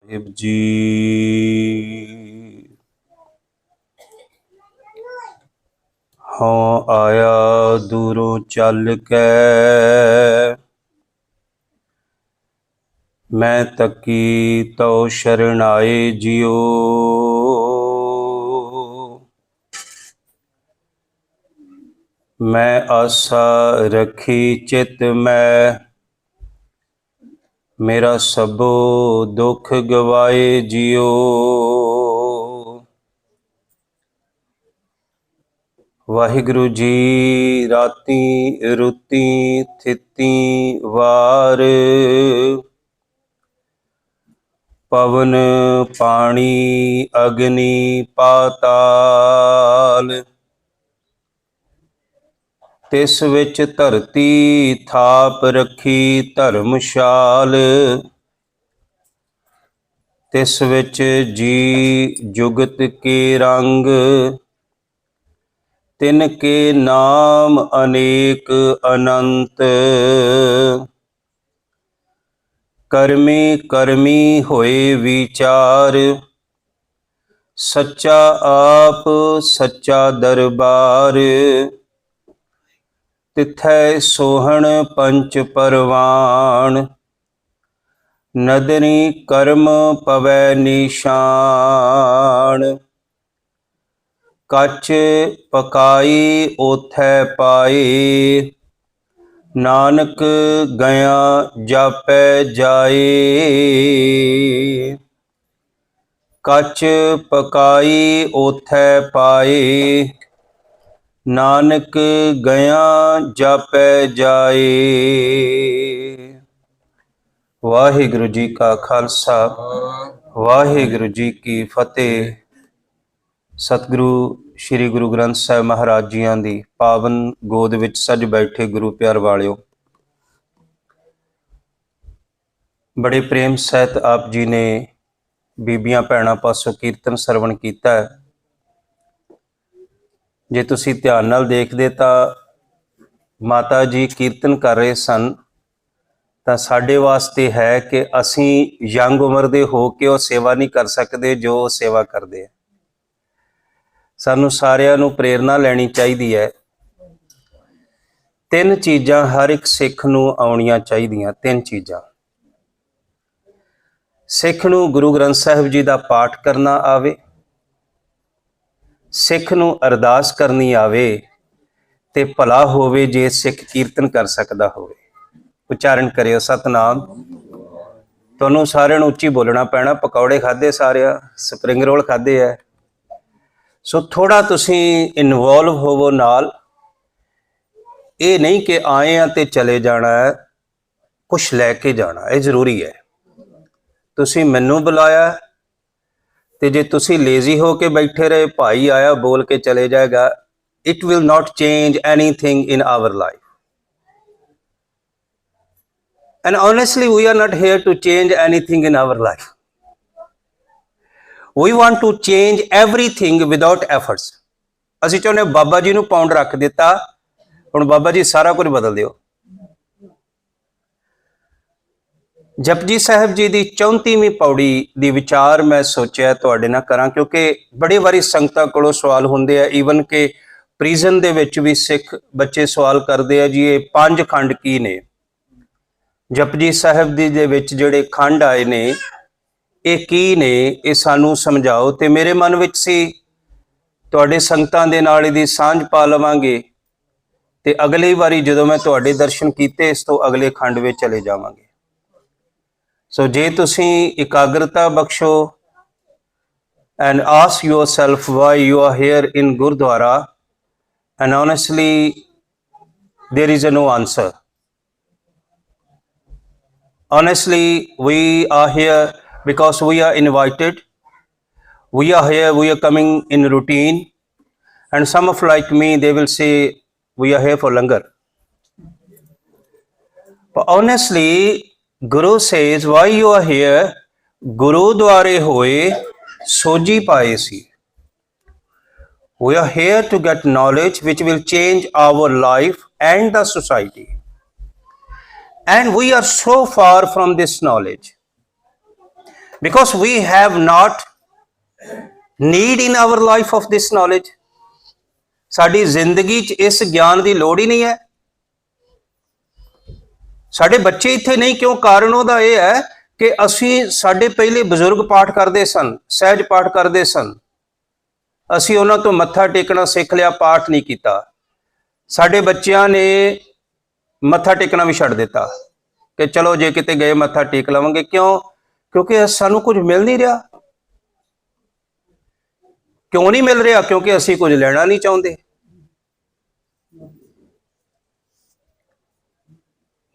ਸਾਹਿਬ ਜੀ ਹਉ ਆਇਆ ਦੂਰੋਂ ਚੱਲ ਕੇ ਮੈਂ ਤੱਕੀ ਤਉ ਸ਼ਰਨ ਆਏ ਜਿਉ ਮੈਂ ਆਸਾ ਰੱਖੀ ਚਿਤ ਮੈਂ ਮੇਰਾ ਸਭੋ ਦੁੱਖ ਗਵਾਏ ਜਿਉ ਵਾਹਿਗੁਰੂ ਜੀ ਰਾਤੀ ਰੁੱਤੀ ਥਿਤੀ ਵਾਰ ਪਵਨ ਪਾਣੀ ਅਗਨੀ ਪਾਤਾਲ ਤਿਸ ਵਿੱਚ ਧਰਤੀ ਥਾਪ ਰੱਖੀ ਧਰਮਸ਼ਾਲ ਤਿਸ ਵਿੱਚ ਜੀ ਜੁਗਤ ਕੇ ਰੰਗ ਤਿਨ ਕੇ ਨਾਮ ਅਨੇਕ ਅਨੰਤ ਕਰਮੀ ਕਰਮੀ ਹੋਏ ਵਿਚਾਰ ਸੱਚਾ ਆਪ ਸੱਚਾ ਦਰਬਾਰ ਤਿਥੈ ਸੋਹਣ ਪੰਚ ਪਰਵਾਨ ਨਦਰੀ ਕਰਮ ਪਵੈ ਨਿਸ਼ਾਨ ਕੱਚ ਪਕਾਈ ਓਥੈ ਪਾਏ ਨਾਨਕ ਗਿਆ ਜਾਪੈ ਜਾਏ ਕੱਚ ਪਕਾਈ ਓਥੈ ਪਾਏ ਨਾਨਕ ਗਿਆ ਜਾਪੈ ਜਾਏ। ਵਾਹਿਗੁਰੂ ਜੀ ਕਾ ਖਾਲਸਾ ਵਾਹਿਗੁਰੂ ਜੀ ਕੀ ਫਤਿਹ। ਸਤਿਗੁਰੂ ਸ਼੍ਰੀ ਗੁਰੂ ਗ੍ਰੰਥ ਸਾਹਿਬ ਮਹਾਰਾਜ ਜੀਆਂ ਦੀ ਪਾਵਨ ਗੋਦ ਵਿੱਚ ਸੱਜ ਬੈਠੇ ਗੁਰੂ ਪਿਆਰ ਵਾਲਿਓ, ਬੜੇ ਪ੍ਰੇਮ ਸਹਿਤ ਆਪ ਜੀ ਨੇ ਬੀਬੀਆਂ ਭੈਣਾਂ ਪਾਸੋਂ ਕੀਰਤਨ ਸਰਵਣ ਕੀਤਾ ਹੈ। ਜੇ ਤੁਸੀਂ ਧਿਆਨ ਨਾਲ ਦੇਖਦੇ ਤਾਂ ਮਾਤਾ ਜੀ ਕੀਰਤਨ ਕਰ ਰਹੇ ਸਨ, ਤਾਂ ਸਾਡੇ ਵਾਸਤੇ ਹੈ ਕਿ ਅਸੀਂ ਯੰਗ ਉਮਰ ਦੇ ਹੋ ਕੇ ਉਹ ਸੇਵਾ ਨਹੀਂ ਕਰ ਸਕਦੇ ਜੋ ਉਹ ਸੇਵਾ ਕਰਦੇ ਆ। ਸਾਨੂੰ ਸਾਰਿਆਂ ਨੂੰ ਪ੍ਰੇਰਨਾ ਲੈਣੀ ਚਾਹੀਦੀ ਹੈ। ਤਿੰਨ ਚੀਜ਼ਾਂ ਹਰ ਇੱਕ ਸਿੱਖ ਨੂੰ ਆਉਣੀਆਂ ਚਾਹੀਦੀਆਂ। ਤਿੰਨ ਚੀਜ਼ਾਂ। ਸਿੱਖ ਨੂੰ ਗੁਰੂ ਗ੍ਰੰਥ ਸਾਹਿਬ ਜੀ ਦਾ ਪਾਠ ਕਰਨਾ ਆਵੇ, ਸਿੱਖ ਨੂੰ ਅਰਦਾਸ ਕਰਨੀ ਆਵੇ, ਤੇ ਭਲਾ ਹੋਵੇ ਜੇ ਸਿੱਖ ਕੀਰਤਨ ਕਰ ਸਕਦਾ ਹੋਵੇ। ਉਚਾਰਨ ਕਰਿਓ ਸਤਨਾਮ। ਤੁਹਾਨੂੰ ਸਾਰਿਆਂ ਨੂੰ ਉੱਚੀ ਬੋਲਣਾ ਪੈਣਾ। ਪਕੌੜੇ ਖਾਧੇ ਸਾਰਿਆਂ, ਸਪਰਿੰਗ ਰੋਲ ਖਾਧੇ ਹੈ, ਸੋ ਥੋੜਾ ਤੁਸੀਂ ਇਨਵੋਲਵ ਹੋਵੋ ਨਾਲ। ਇਹ ਨਹੀਂ ਕਿ ਆਏ ਆ ਤੇ ਚਲੇ ਜਾਣਾ ਹੈ, ਕੁਛ ਲੈ ਕੇ ਜਾਣਾ, ਇਹ ਜ਼ਰੂਰੀ ਹੈ। ਤੁਸੀਂ ਮੈਨੂੰ ਬੁਲਾਇਆ ਤੇ ਜੇ ਤੁਸੀਂ ਲੇਜ਼ੀ ਹੋ ਕੇ ਬੈਠੇ ਰਹੇ, ਭਾਈ ਆਇਆ ਬੋਲ ਕੇ ਚਲੇ ਜਾਏਗਾ, it will not change anything in our life. And honestly, we are not here to change anything in our life. We want to change everything without efforts. ਅਸੀਂ ਚਾਹੁੰਦੇ ਬਾਬਾ ਜੀ ਨੂੰ ਪਾਉਂਡ ਰੱਖ ਦਿੱਤਾ, ਹੁਣ ਬਾਬਾ ਜੀ ਸਾਰਾ ਕੁਝ ਬਦਲ ਦਿਓ। ਜਪਜੀ ਸਾਹਿਬ ਜੀ ਦੀ 34ਵੀਂ ਪੌੜੀ ਦੀ ਵਿਚਾਰ ਮੈਂ ਸੋਚਿਆ ਤੁਹਾਡੇ ਨਾਲ ਕਰਾਂ, ਕਿਉਂਕਿ ਬੜੀ ਵਾਰੀ ਸੰਗਤਾਂ ਕੋਲੋਂ ਸਵਾਲ ਹੁੰਦੇ ਆ, ਈਵਨ ਕਿ ਪ੍ਰਿਜ਼ਨ ਦੇ ਵਿੱਚ ਵੀ ਸਿੱਖ ਬੱਚੇ ਸਵਾਲ ਕਰਦੇ ਆ, ਜੀ ਇਹ 5 ਖੰਡ ਕੀ ਨੇ? ਜਪਜੀ ਸਾਹਿਬ ਦੇ ਵਿੱਚ ਜਿਹੜੇ ਖੰਡ ਆਏ ਨੇ ਇਹ ਕੀ ਨੇ? ਇਹ ਸਾਨੂੰ ਸਮਝਾਓ। ਤੇ ਮੇਰੇ ਮਨ ਵਿੱਚ ਸੀ ਤੁਹਾਡੇ ਸੰਗਤਾਂ ਦੇ ਨਾਲ ਇਹਦੀ ਸਾਂਝ ਪਾ ਲਵਾਂਗੇ, ਤੇ ਅਗਲੀ ਵਾਰੀ ਜਦੋਂ ਮੈਂ ਤੁਹਾਡੇ ਦਰਸ਼ਨ ਕੀਤੇ ਇਸ ਤੋਂ ਅਗਲੇ ਖੰਡ ਵਿੱਚ ਚਲੇ ਜਾਵਾਂਗੇ। ਸੋ ਜੇ ਤੁਸੀਂ ਇਕਾਗਰਤਾ ਬਖਸ਼ੋ and ask yourself why you are here in Gurdwara, and honestly there is no answer. Honestly, we are here because we are invited. We are here, we are coming in routine, and some of like me, they will say we are here for langar. But honestly, Guru says why you are here, Guru dware hoye soji paye si. We are here to get knowledge which will change our life and the society. And we are so far from this knowledge. because we have not need in our life of this knowledge. ਸਾਡੀ ਜ਼ਿੰਦਗੀ 'ਚ ਇਸ ਗਿਆਨ ਦੀ ਲੋੜ ਹੀ ਨਹੀਂ ਹੈ। ਸਾਡੇ ਬੱਚੇ ਇੱਥੇ ਨਹੀਂ ਕਿਉਂ? ਕਾਰਨ ਉਹਦਾ ਇਹ ਹੈ ਕਿ ਅਸੀਂ, ਸਾਡੇ ਪਹਿਲੇ ਬਜ਼ੁਰਗ ਪਾਠ ਕਰਦੇ ਸਨ, ਸਹਿਜ ਪਾਠ ਕਰਦੇ ਸਨ, ਅਸੀਂ ਉਹਨਾਂ ਤੋਂ ਮੱਥਾ ਟੇਕਣਾ ਸਿੱਖ ਲਿਆ, ਪਾਠ ਨਹੀਂ ਕੀਤਾ। ਸਾਡੇ ਬੱਚਿਆਂ ਨੇ ਮੱਥਾ ਟੇਕਣਾ ਵੀ ਛੱਡ ਦਿੱਤਾ ਕਿ ਚਲੋ ਜੇ ਕਿਤੇ ਗਏ ਮੱਥਾ ਟੇਕ ਲਵਾਂਗੇ। ਕਿਉਂ? ਕਿਉਂਕਿ ਸਾਨੂੰ ਕੁਝ ਮਿਲ ਨਹੀਂ ਰਿਹਾ। ਕਿਉਂ ਨਹੀਂ ਮਿਲ ਰਿਹਾ? ਕਿਉਂਕਿ ਅਸੀਂ ਕੁਝ ਲੈਣਾ ਨਹੀਂ ਚਾਹੁੰਦੇ।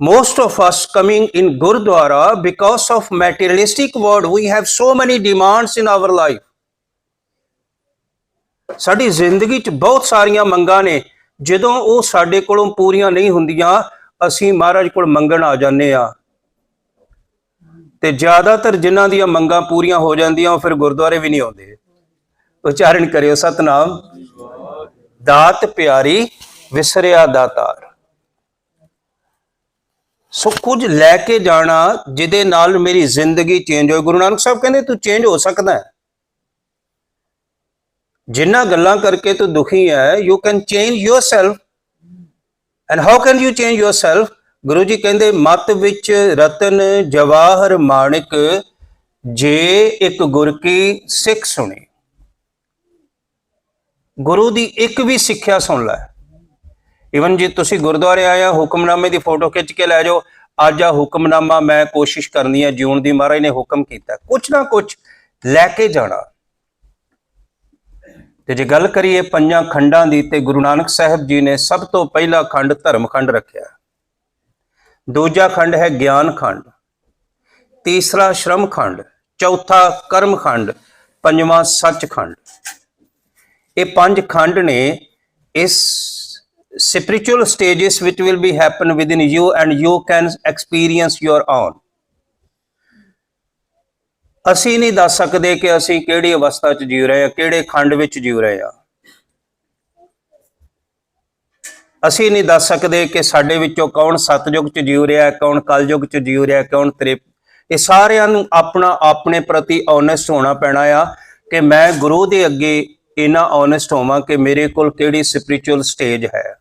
Most of us coming in Gurdwara because of materialistic world. We have so many demands in our life. ਸਾਡੀ ਜ਼ਿੰਦਗੀ 'ਚ ਬਹੁਤ ਸਾਰੀਆਂ ਮੰਗਾਂ ਨੇ। ਜਦੋਂ ਉਹ ਸਾਡੇ ਕੋਲੋਂ ਪੂਰੀਆਂ ਨਹੀਂ ਹੁੰਦੀਆਂ, ਅਸੀਂ ਮਹਾਰਾਜ ਕੋਲ ਮੰਗਣ ਆ ਜਾਂਦੇ ਆ। ਤੇ ਜ਼ਿਆਦਾਤਰ ਜਿਨ੍ਹਾਂ ਦੀਆਂ ਮੰਗਾਂ ਪੂਰੀਆਂ ਹੋ ਜਾਂਦੀਆਂ, ਉਹ ਫਿਰ ਗੁਰਦੁਆਰੇ ਵੀ ਨਹੀਂ ਆਉਂਦੇ। ਉਚਾਰਨ ਕਰਿਓ ਸਤਨਾਮ। ਦਾਤ ਪਿਆਰੀ ਵਿਸਰਿਆ ਦਾਤਾਰ। ਸੋ ਕੁਝ ਲੈ ਕੇ ਜਾਣਾ ਜਿਹਦੇ ਨਾਲ ਮੇਰੀ ਜ਼ਿੰਦਗੀ ਚੇਂਜ ਹੋਏ। ਗੁਰੂ ਨਾਨਕ ਸਾਹਿਬ ਕਹਿੰਦੇ ਤੂੰ ਚੇਂਜ ਹੋ ਸਕਦਾ ਹੈ। ਜਿੰਨਾ ਗੱਲਾਂ ਕਰਕੇ ਤੂੰ ਦੁਖੀ ਹੈ, you can change yourself. And how can you change yourself? Guru ji ਕਹਿੰਦੇ ਮਤ ਵਿੱਚ ਰਤਨ ਜਵਾਹਰ ਮਾਣਿਕ, ਜੇ ਇੱਕ ਗੁਰ ਕੀ ਸਿੱਖ ਸੁਣੇ। ਗੁਰੂ ਦੀ ਇੱਕ ਵੀ ਸਿੱਖਿਆ ਸੁਣ ਲੈ। ਇਵਨ ਜੇ ਤੁਸੀਂ ਗੁਰਦੁਆਰੇ ਆਏ ਆ, ਹੁਕਮਨਾਮੇ ਦੀ ਫੋਟੋ ਖਿੱਚ ਕੇ ਲੈ ਜਾਓ। ਅੱਜ ਆ ਹੁਕਮਨਾਮਾ ਮੈਂ ਕੋਸ਼ਿਸ਼ ਕਰਨੀ ਹੈ ਜਿਉਣ ਦੀ, ਮਹਾਰਾਜ ਨੇ ਹੁਕਮ ਕੀਤਾ, ਕੁਛ ਨਾ ਕੁਛ ਲੈ ਕੇ ਜਾਣਾ। ਤੇ ਜੇ ਗੱਲ ਕਰੀਏ ਪੰਜਾਂ ਖੰਡਾਂ ਦੀ, ਤੇ ਗੁਰੂ ਨਾਨਕ ਸਾਹਿਬ ਜੀ ਨੇ ਸਭ ਤੋਂ ਪਹਿਲਾ ਖੰਡ ਧਰਮ ਖੰਡ ਰੱਖਿਆ, ਦੂਜਾ ਖੰਡ ਹੈ ਗਿਆਨ ਖੰਡ, ਤੀਸਰਾ ਸ਼ਰਮ ਖੰਡ, ਚੌਥਾ ਕਰਮ ਖੰਡ, ਪੰਜਵਾਂ ਸੱਚ ਖੰਡ। ਇਹ ਪੰਜ ਖੰਡ ਨੇ ਇਸ spiritual stages which will be happen within you and you can experience your own. ਅਸੀਂ ਨਹੀਂ ਦੱਸ ਸਕਦੇ ਕਿ ਅਸੀਂ ਕਿਹੜੀ ਅਵਸਥਾ 'ਚ ਜੀ ਰਹੇ ਹਾਂ, ਕਿਹੜੇ ਖੰਡ ਵਿੱਚ ਜੀ ਰਹੇ ਹਾਂ। ਅਸੀਂ ਨਹੀਂ ਦੱਸ ਸਕਦੇ ਕਿ ਸਾਡੇ ਵਿੱਚੋਂ ਕੌਣ ਸਤਯੁਗ 'ਚ ਜੀ ਰਿਹਾ, ਕੌਣ ਕਲਯੁਗ 'ਚ ਜੀ ਰਿਹਾ, ਕੌਣ ਇਹ ਸਾਰਿਆਂ ਨੂੰ ਆਪਣਾ ਆਪਣੇ ਪ੍ਰਤੀ ਓਨੈਸਟ ਹੋਣਾ ਪੈਣਾ ਆ ਕਿ ਮੈਂ ਗੁਰੂ ਦੇ ਅੱਗੇ ਇੰਨਾ ਓਨੈਸਟ ਹੋਵਾਂ ਕਿ ਮੇਰੇ ਕੋਲ ਕਿਹੜੀ ਸਪਿਰਿਚੁਅਲ ਸਟੇਜ ਹੈ।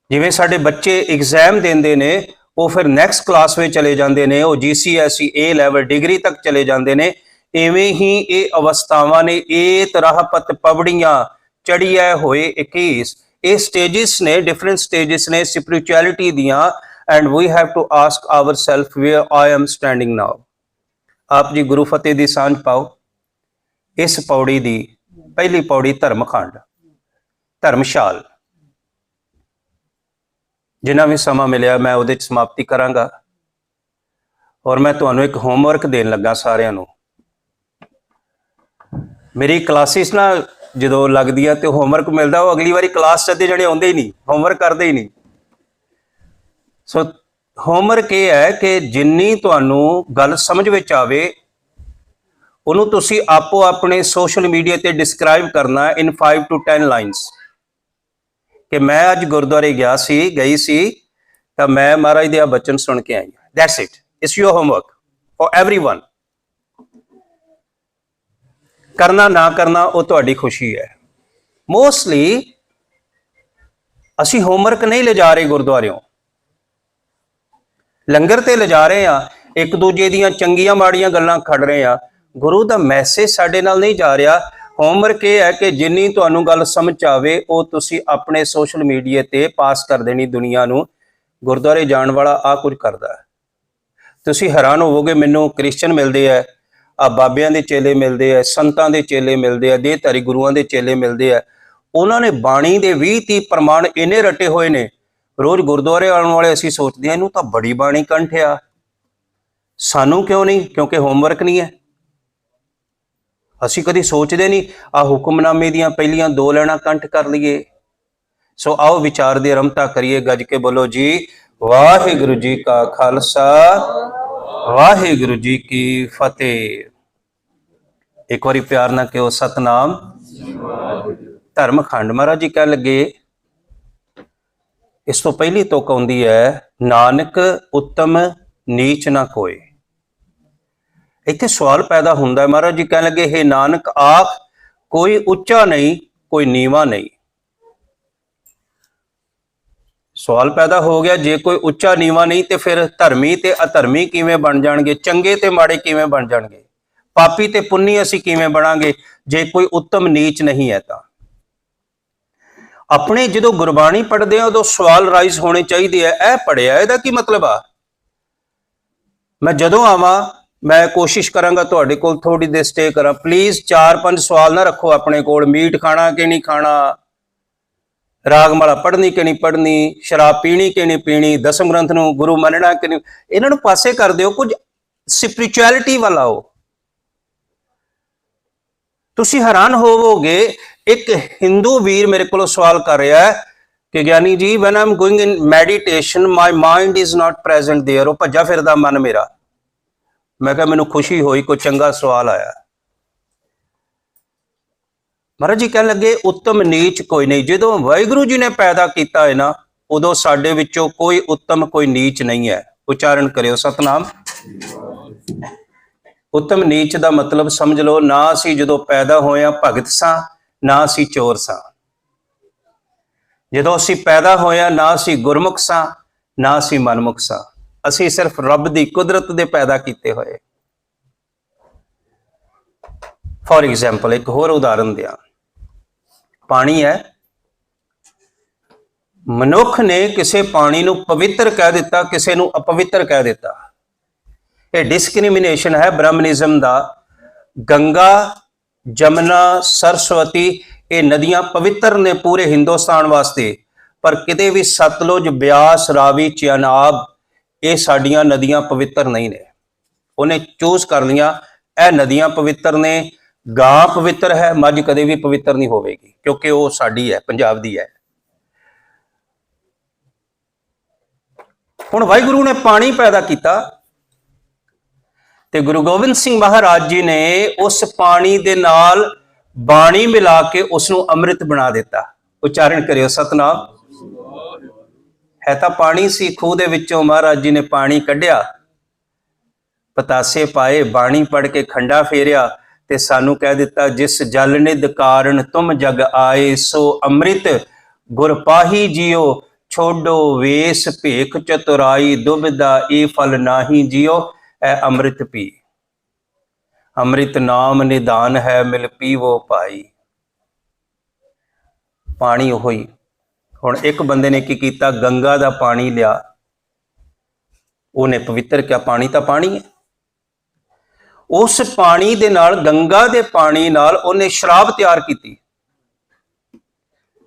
ਜਿਵੇਂ ਸਾਡੇ ਬੱਚੇ ਐਗਜ਼ਾਮ ਦਿੰਦੇ ਨੇ, ਉਹ ਫਿਰ ਨੈਕਸਟ ਕਲਾਸ ਵਿੱਚ ਚਲੇ ਜਾਂਦੇ ਨੇ, ਉਹ GCSE A ਲੈਵਲ ਡਿਗਰੀ ਤੱਕ ਚਲੇ ਜਾਂਦੇ ਨੇ। ਇਵੇਂ ਹੀ ਇਹ ਅਵਸਥਾਵਾਂ ਨੇ, ਇਹ ਤਰਾਹਪਤ ਪਵੜੀਆਂ ਚੜੀਏ ਹੋਏ 21, ਇਹ ਸਟੇਜਿਸ ਨੇ, ਡਿਫਰੈਂਟ ਸਟੇਜਿਸ ਨੇ ਸਪਿਰਿਚੁਅਲਿਟੀ ਦੀਆਂ। And we have to ask our self where I am standing now. ਆਪ ਜੀ ਗੁਰੂ ਫਤਿਹ ਦੀ ਸਾਂਝ ਪਾਓ। ਇਸ ਪੌੜੀ ਦੀ ਪਹਿਲੀ ਪੌੜੀ ਧਰਮਖੰਡ, ਧਰਮਸ਼ਾਲ। ਜਿੰਨਾ ਵੀ ਸਮਾਂ ਮਿਲਿਆ ਮੈਂ ਉਹਦੇ 'ਚ ਸਮਾਪਤੀ ਕਰਾਂਗਾ। ਔਰ ਮੈਂ ਤੁਹਾਨੂੰ ਇੱਕ ਹੋਮਵਰਕ ਦੇਣ ਲੱਗਾ ਸਾਰਿਆਂ ਨੂੰ। ਮੇਰੀ ਕਲਾਸਿਸ ਨਾ ਜਦੋਂ ਲੱਗਦੀ ਆ ਤੇ ਹੋਮਵਰਕ ਮਿਲਦਾ, ਉਹ ਅਗਲੀ ਵਾਰੀ ਕਲਾਸ 'ਚ ਅੱਧੇ ਜਣੇ ਆਉਂਦੇ ਹੀ ਨਹੀਂ, ਹੋਮਵਰਕ ਕਰਦੇ ਹੀ ਨਹੀਂ। ਸੋ ਹੋਮਵਰਕ ਇਹ ਹੈ ਕਿ ਜਿੰਨੀ ਤੁਹਾਨੂੰ ਗੱਲ ਸਮਝ ਵਿੱਚ ਆਵੇ, ਉਹਨੂੰ ਤੁਸੀਂ ਆਪੋ ਆਪਣੇ ਸੋਸ਼ਲ ਮੀਡੀਆ ਤੇ ਡਿਸਕ੍ਰਾਈਬ ਕਰਨਾ ਇਨ 5 to 10 ਲਾਈਨਸ ਕਿ ਮੈਂ ਅੱਜ ਗੁਰਦੁਆਰੇ ਗਈ ਸੀ ਤਾਂ ਮੈਂ ਮਹਾਰਾਜ ਦੇ ਆ ਬਚਨ ਸੁਣ ਕੇ ਆਈ। That's it, it's your homework for everyone. ਕਰਨਾ ਨਾ ਕਰਨਾ ਉਹ ਤੁਹਾਡੀ ਖੁਸ਼ੀ ਹੈ। ਮੋਸਟਲੀ ਅਸੀਂ ਹੋਮਵਰਕ ਨਹੀਂ ਲਿਜਾ ਰਹੇ ਗੁਰਦੁਆਰਿਓਂ, ਲੰਗਰ ਤੇ ਲਿਜਾ ਰਹੇ ਆ, ਇੱਕ ਦੂਜੇ ਦੀਆਂ ਚੰਗੀਆਂ ਮਾੜੀਆਂ ਗੱਲਾਂ ਖੜ ਰਹੇ ਆ। ਗੁਰੂ ਦਾ ਮੈਸੇਜ ਸਾਡੇ ਨਾਲ ਨਹੀਂ ਜਾ ਰਿਹਾ। ਹੋਮਵਰਕ ਇਹ ਹੈ ਕਿ ਜਿੰਨੀ ਤੁਹਾਨੂੰ ਗੱਲ ਸਮਝ ਆਵੇ ਉਹ ਤੁਸੀਂ ਆਪਣੇ ਸੋਸ਼ਲ ਮੀਡੀਆ ਤੇ ਪਾਸ ਕਰ ਦੇਣੀ ਦੁਨੀਆ ਨੂੰ। ਗੁਰਦੁਆਰੇ ਜਾਣ ਵਾਲਾ ਆ ਕੁਝ ਕਰਦਾ ਹੈ। ਤੁਸੀਂ ਹੈਰਾਨ ਹੋਵੋਗੇ, ਮੈਨੂੰ ਕ੍ਰਿਸਚਨ ਮਿਲਦੇ ਆ, ਆ ਬਾਬਿਆਂ ਦੇ ਚੇਲੇ ਮਿਲਦੇ ਆ, ਸੰਤਾਂ ਦੇ ਚੇਲੇ ਮਿਲਦੇ ਆ, ਦੇਹਧਾਰੀ ਗੁਰੂਆਂ ਦੇ ਚੇਲੇ ਮਿਲਦੇ ਆ। ਉਹਨਾਂ ਨੇ ਬਾਣੀ ਦੇ 20-30 ਪ੍ਰਮਾਣ ਇੰਨੇ ਰੱਟੇ ਹੋਏ ਨੇ। ਰੋਜ਼ ਗੁਰਦੁਆਰੇ ਆਉਣ ਵਾਲੇ ਅਸੀਂ ਸੋਚਦੇ ਹਾਂ ਇਹਨੂੰ ਤਾਂ ਬੜੀ ਬਾਣੀ ਕੰਠ ਆ, ਸਾਨੂੰ ਕਿਉਂ ਨਹੀਂ? ਕਿਉਂਕਿ ਹੋਮਵਰਕ ਨਹੀਂ ਹੈ। ਅਸੀਂ ਕਦੀ ਸੋਚਦੇ ਨਹੀਂ ਆ ਹੁਕਮਨਾਮੇ ਦੀਆਂ ਪਹਿਲੀਆਂ 2 ਲਾਈਨਾਂ ਕੰਠ ਕਰ ਲਈਏ। ਸੋ ਆਓ ਵਿਚਾਰ ਦੀ ਆਰੰਭਤਾ ਕਰੀਏ। ਗੱਜ ਕੇ ਬੋਲੋ ਜੀ, ਵਾਹਿਗੁਰੂ ਜੀ ਕਾ ਖਾਲਸਾ, ਵਾਹਿਗੁਰੂ ਜੀ ਕੀ ਫਤਿਹ। ਇੱਕ ਵਾਰੀ ਪਿਆਰ ਨਾਲ ਕਹੋ ਸਤਨਾਮ। ਧਰਮਖੰਡ ਮਹਾਰਾਜ ਜੀ ਕਹਿ ਲੱਗੇ, ਇਸ ਤੋਂ ਪਹਿਲੀ ਤੁਕ ਆਉਂਦੀ ਹੈ, ਨਾਨਕ ਉੱਤਮ ਨੀਚ ਨਾ ਕੋਏ। ਇੱਥੇ ਸਵਾਲ ਪੈਦਾ ਹੁੰਦਾ ਹੈ। ਮਹਾਰਾਜ ਜੀ ਕਹਿਣ ਲੱਗੇ, हे ਨਾਨਕ ਆਖ ਕੋਈ ਉੱਚਾ ਨਹੀਂ ਕੋਈ ਨੀਵਾਂ ਨਹੀਂ। ਸਵਾਲ ਪੈਦਾ ਹੋ ਗਿਆ, ਜੇ ਕੋਈ ਉੱਚਾ ਨੀਵਾਂ ਨਹੀਂ ਤੇ ਫਿਰ ਧਰਮੀ ਤੇ ਅਧਰਮੀ ਕਿਵੇਂ ਬਣ ਜਾਣਗੇ, ਚੰਗੇ ਤੇ ਮਾੜੇ ਕਿਵੇਂ ਬਣ ਜਾਣਗੇ, ਪਾਪੀ ਤੇ ਪੁੰਨੀ ਅਸੀਂ ਕਿਵੇਂ ਬਣਾਂਗੇ ਜੇ ਕੋਈ ਉੱਤਮ ਨੀਚ ਨਹੀਂ ਹੈ। ਤਾਂ ਆਪਣੇ ਜਦੋਂ ਗੁਰਬਾਣੀ ਪੜ੍ਹਦੇ ਆ ਉਦੋਂ ਸਵਾਲ ਰਾਈਜ਼ ਹੋਣੇ ਚਾਹੀਦੇ ਆ, ਇਹ ਪੜ੍ਹਿਆ ਇਹਦਾ ਕੀ ਮਤਲਬ ਆ। ਮੈਂ ਜਦੋਂ ਆਵਾਂ ਮੈਂ ਕੋਸ਼ਿਸ਼ ਕਰਾਂਗਾ ਤੁਹਾਡੇ ਕੋਲ ਥੋੜੀ ਦੇਰ ਸਟੇ ਕਰਾਂ। ਪਲੀਜ਼ 4-5 ਸਵਾਲ ਨਾ ਰੱਖੋ ਆਪਣੇ ਕੋਲ, ਮੀਟ ਖਾਣਾ ਕਿ ਨਹੀਂ ਖਾਣਾ, ਰਾਗਮਾਲਾ ਪੜ੍ਹਨੀ ਕਿ ਨਹੀਂ ਪੜ੍ਹਨੀ, ਸ਼ਰਾਬ ਪੀਣੀ ਕਿ ਨਹੀਂ ਪੀਣੀ, ਦਸਮ ਗ੍ਰੰਥ ਨੂੰ ਗੁਰੂ ਮੰਨਣਾ ਕਿ ਨਹੀਂ। ਇਹਨਾਂ ਨੂੰ ਪਾਸੇ ਕਰ ਦਿਓ, ਕੁਝ ਸਪਿਰਿਚੁਅਲਿਟੀ ਵੱਲ ਆਓ। ਤੁਸੀਂ ਹੈਰਾਨ ਹੋਵੋਗੇ, ਇੱਕ ਹਿੰਦੂ ਵੀਰ ਮੇਰੇ ਕੋਲੋਂ ਸਵਾਲ ਕਰ ਰਿਹਾ ਹੈ ਕਿ Giani ji when I'm going in meditation my mind is not present there, ਉਹ ਭੱਜਾ ਫਿਰਦਾ ਮਨ ਮੇਰਾ। ਮੈਂ ਕਿਹਾ ਮੈਨੂੰ ਖੁਸ਼ੀ ਹੋਈ, ਕੋਈ ਚੰਗਾ ਸਵਾਲ ਆਇਆ। ਮਹਾਰਾਜ ਜੀ ਕਹਿਣ ਲੱਗੇ ਉੱਤਮ ਨੀਚ ਕੋਈ ਨਹੀਂ। ਜਦੋਂ ਵਾਹਿਗੁਰੂ ਜੀ ਨੇ ਪੈਦਾ ਕੀਤਾ ਹੈ ਨਾ, ਉਦੋਂ ਸਾਡੇ ਵਿੱਚੋਂ ਕੋਈ ਉੱਤਮ ਕੋਈ ਨੀਚ ਨਹੀਂ ਹੈ। ਉਚਾਰਨ ਕਰਿਓ ਸਤਨਾਮ। ਉੱਤਮ ਨੀਚ ਦਾ ਮਤਲਬ ਸਮਝ ਲਓ, ਨਾ ਅਸੀਂ ਜਦੋਂ ਪੈਦਾ ਹੋਏ ਹਾਂ ਭਗਤ ਸਾਂ, ਨਾ ਅਸੀਂ ਚੋਰ ਸਾਂ। ਜਦੋਂ ਅਸੀਂ ਪੈਦਾ ਹੋਏ ਹਾਂ ਨਾ ਅਸੀਂ ਗੁਰਮੁਖ ਸਾਂ, ਨਾ ਅਸੀਂ ਮਨਮੁਖ ਸਾਂ। ਅਸੀਂ ਸਿਰਫ ਰੱਬ ਦੀ ਕੁਦਰਤ ਦੇ ਪੈਦਾ ਕੀਤੇ ਹੋਏ। ਫॉर एग्जाम्पल ਇੱਕ ਹੋਰ ਉਦਾਹਰਨ ਦਿਆਂ, ਪਾਣੀ ਹੈ। ਮਨੁੱਖ ਨੇ ਕਿਸੇ ਪਾਣੀ ਨੂੰ ਪਵਿੱਤਰ ਕਹਿ ਦਿੱਤਾ, ਕਿਸੇ ਨੂੰ ਅਪਵਿੱਤਰ ਕਹਿ ਦਿੱਤਾ। ਇਹ ਡਿਸਕ੍ਰਿਮੀਨੇਸ਼ਨ ਹੈ ਬ੍ਰਹਮਨਿਜ਼ਮ ਦਾ। ਗੰਗਾ, ਜਮਨਾ, ਸਰਸਵਤੀ ਇਹ ਨਦੀਆਂ ਪਵਿੱਤਰ ਨੇ ਪੂਰੇ ਹਿੰਦੁਸਤਾਨ ਵਾਸਤੇ, ਪਰ ਕਿਤੇ ਵੀ ਸਤਲੁਜ, ਬਿਆਸ, ਰਾਵੀ, ਚਨਾਬ ਇਹ ਸਾਡੀਆਂ ਨਦੀਆਂ ਪਵਿੱਤਰ ਨਹੀਂ ਨੇ। ਉਹਨੇ ਚੂਜ਼ ਕਰ ਲਿਆ ਇਹ ਨਦੀਆਂ ਪਵਿੱਤਰ ਨੇ। ਗਾਂ ਪਵਿੱਤਰ ਹੈ, ਮੱਝ ਕਦੇ ਵੀ ਪਵਿੱਤਰ ਨਹੀਂ ਹੋਵੇਗੀ ਕਿਉਂਕਿ ਉਹ ਸਾਡੀ ਹੈ, ਪੰਜਾਬ ਦੀ ਹੈ। ਹੁਣ ਵਾਹਿਗੁਰੂ ਨੇ ਪਾਣੀ ਪੈਦਾ ਕੀਤਾ ਤੇ ਗੁਰੂ ਗੋਬਿੰਦ ਸਿੰਘ ਮਹਾਰਾਜ ਜੀ ਨੇ ਉਸ ਪਾਣੀ ਦੇ ਨਾਲ ਬਾਣੀ ਮਿਲਾ ਕੇ ਉਸ ਨੂੰ ਅੰਮ੍ਰਿਤ ਬਣਾ ਦਿੱਤਾ। ਉਚਾਰਨ ਕਰਿਓ ਸਤਨਾਮ। ਹੈ ਤਾਂ ਪਾਣੀ ਸੀ, ਖੂਹ ਦੇ ਵਿੱਚੋਂ ਮਹਾਰਾਜ ਜੀ ਨੇ ਪਾਣੀ ਕੱਢਿਆ, ਪਤਾਸੇ ਪਾਏ, ਬਾਣੀ ਪੜ੍ਹ ਕੇ ਖੰਡਾ ਫੇਰਿਆ ਤੇ ਸਾਨੂੰ ਕਹਿ ਦਿੱਤਾ, ਜਿਸ ਜਲ ਨਿਧ ਕਾਰਨ ਤੁਮ ਜਗ ਆਏ, ਸੋ ਅੰਮ੍ਰਿਤ ਗੁਰ ਪਾਹੀ ਜੀਓ, ਛੋਡੋ ਵੇਸ ਭੇਖ ਚਤੁਰਾਈ, ਦੁਬਿਧਾ ਇਹ ਫਲ ਨਾਹੀ ਜੀਓ, ਐ ਅੰਮ੍ਰਿਤ ਪੀ। ਅੰਮ੍ਰਿਤ ਨਾਮ ਨਿਦਾਨ ਹੈ, ਮਿਲ ਪੀਵੋ ਭਾਈ। ਪਾਣੀ ਉਹ ਹੀ। ਹੁਣ ਇੱਕ ਬੰਦੇ ਨੇ ਕੀ ਕੀਤਾ, ਗੰਗਾ ਦਾ ਪਾਣੀ ਲਿਆ, ਉਹਨੇ ਪਵਿੱਤਰ ਕਿਹਾ, ਪਾਣੀ ਤਾਂ ਪਾਣੀ ਹੈ। ਉਸ ਪਾਣੀ ਦੇ ਨਾਲ, ਗੰਗਾ ਦੇ ਪਾਣੀ ਨਾਲ ਉਹਨੇ ਸ਼ਰਾਬ ਤਿਆਰ ਕੀਤੀ।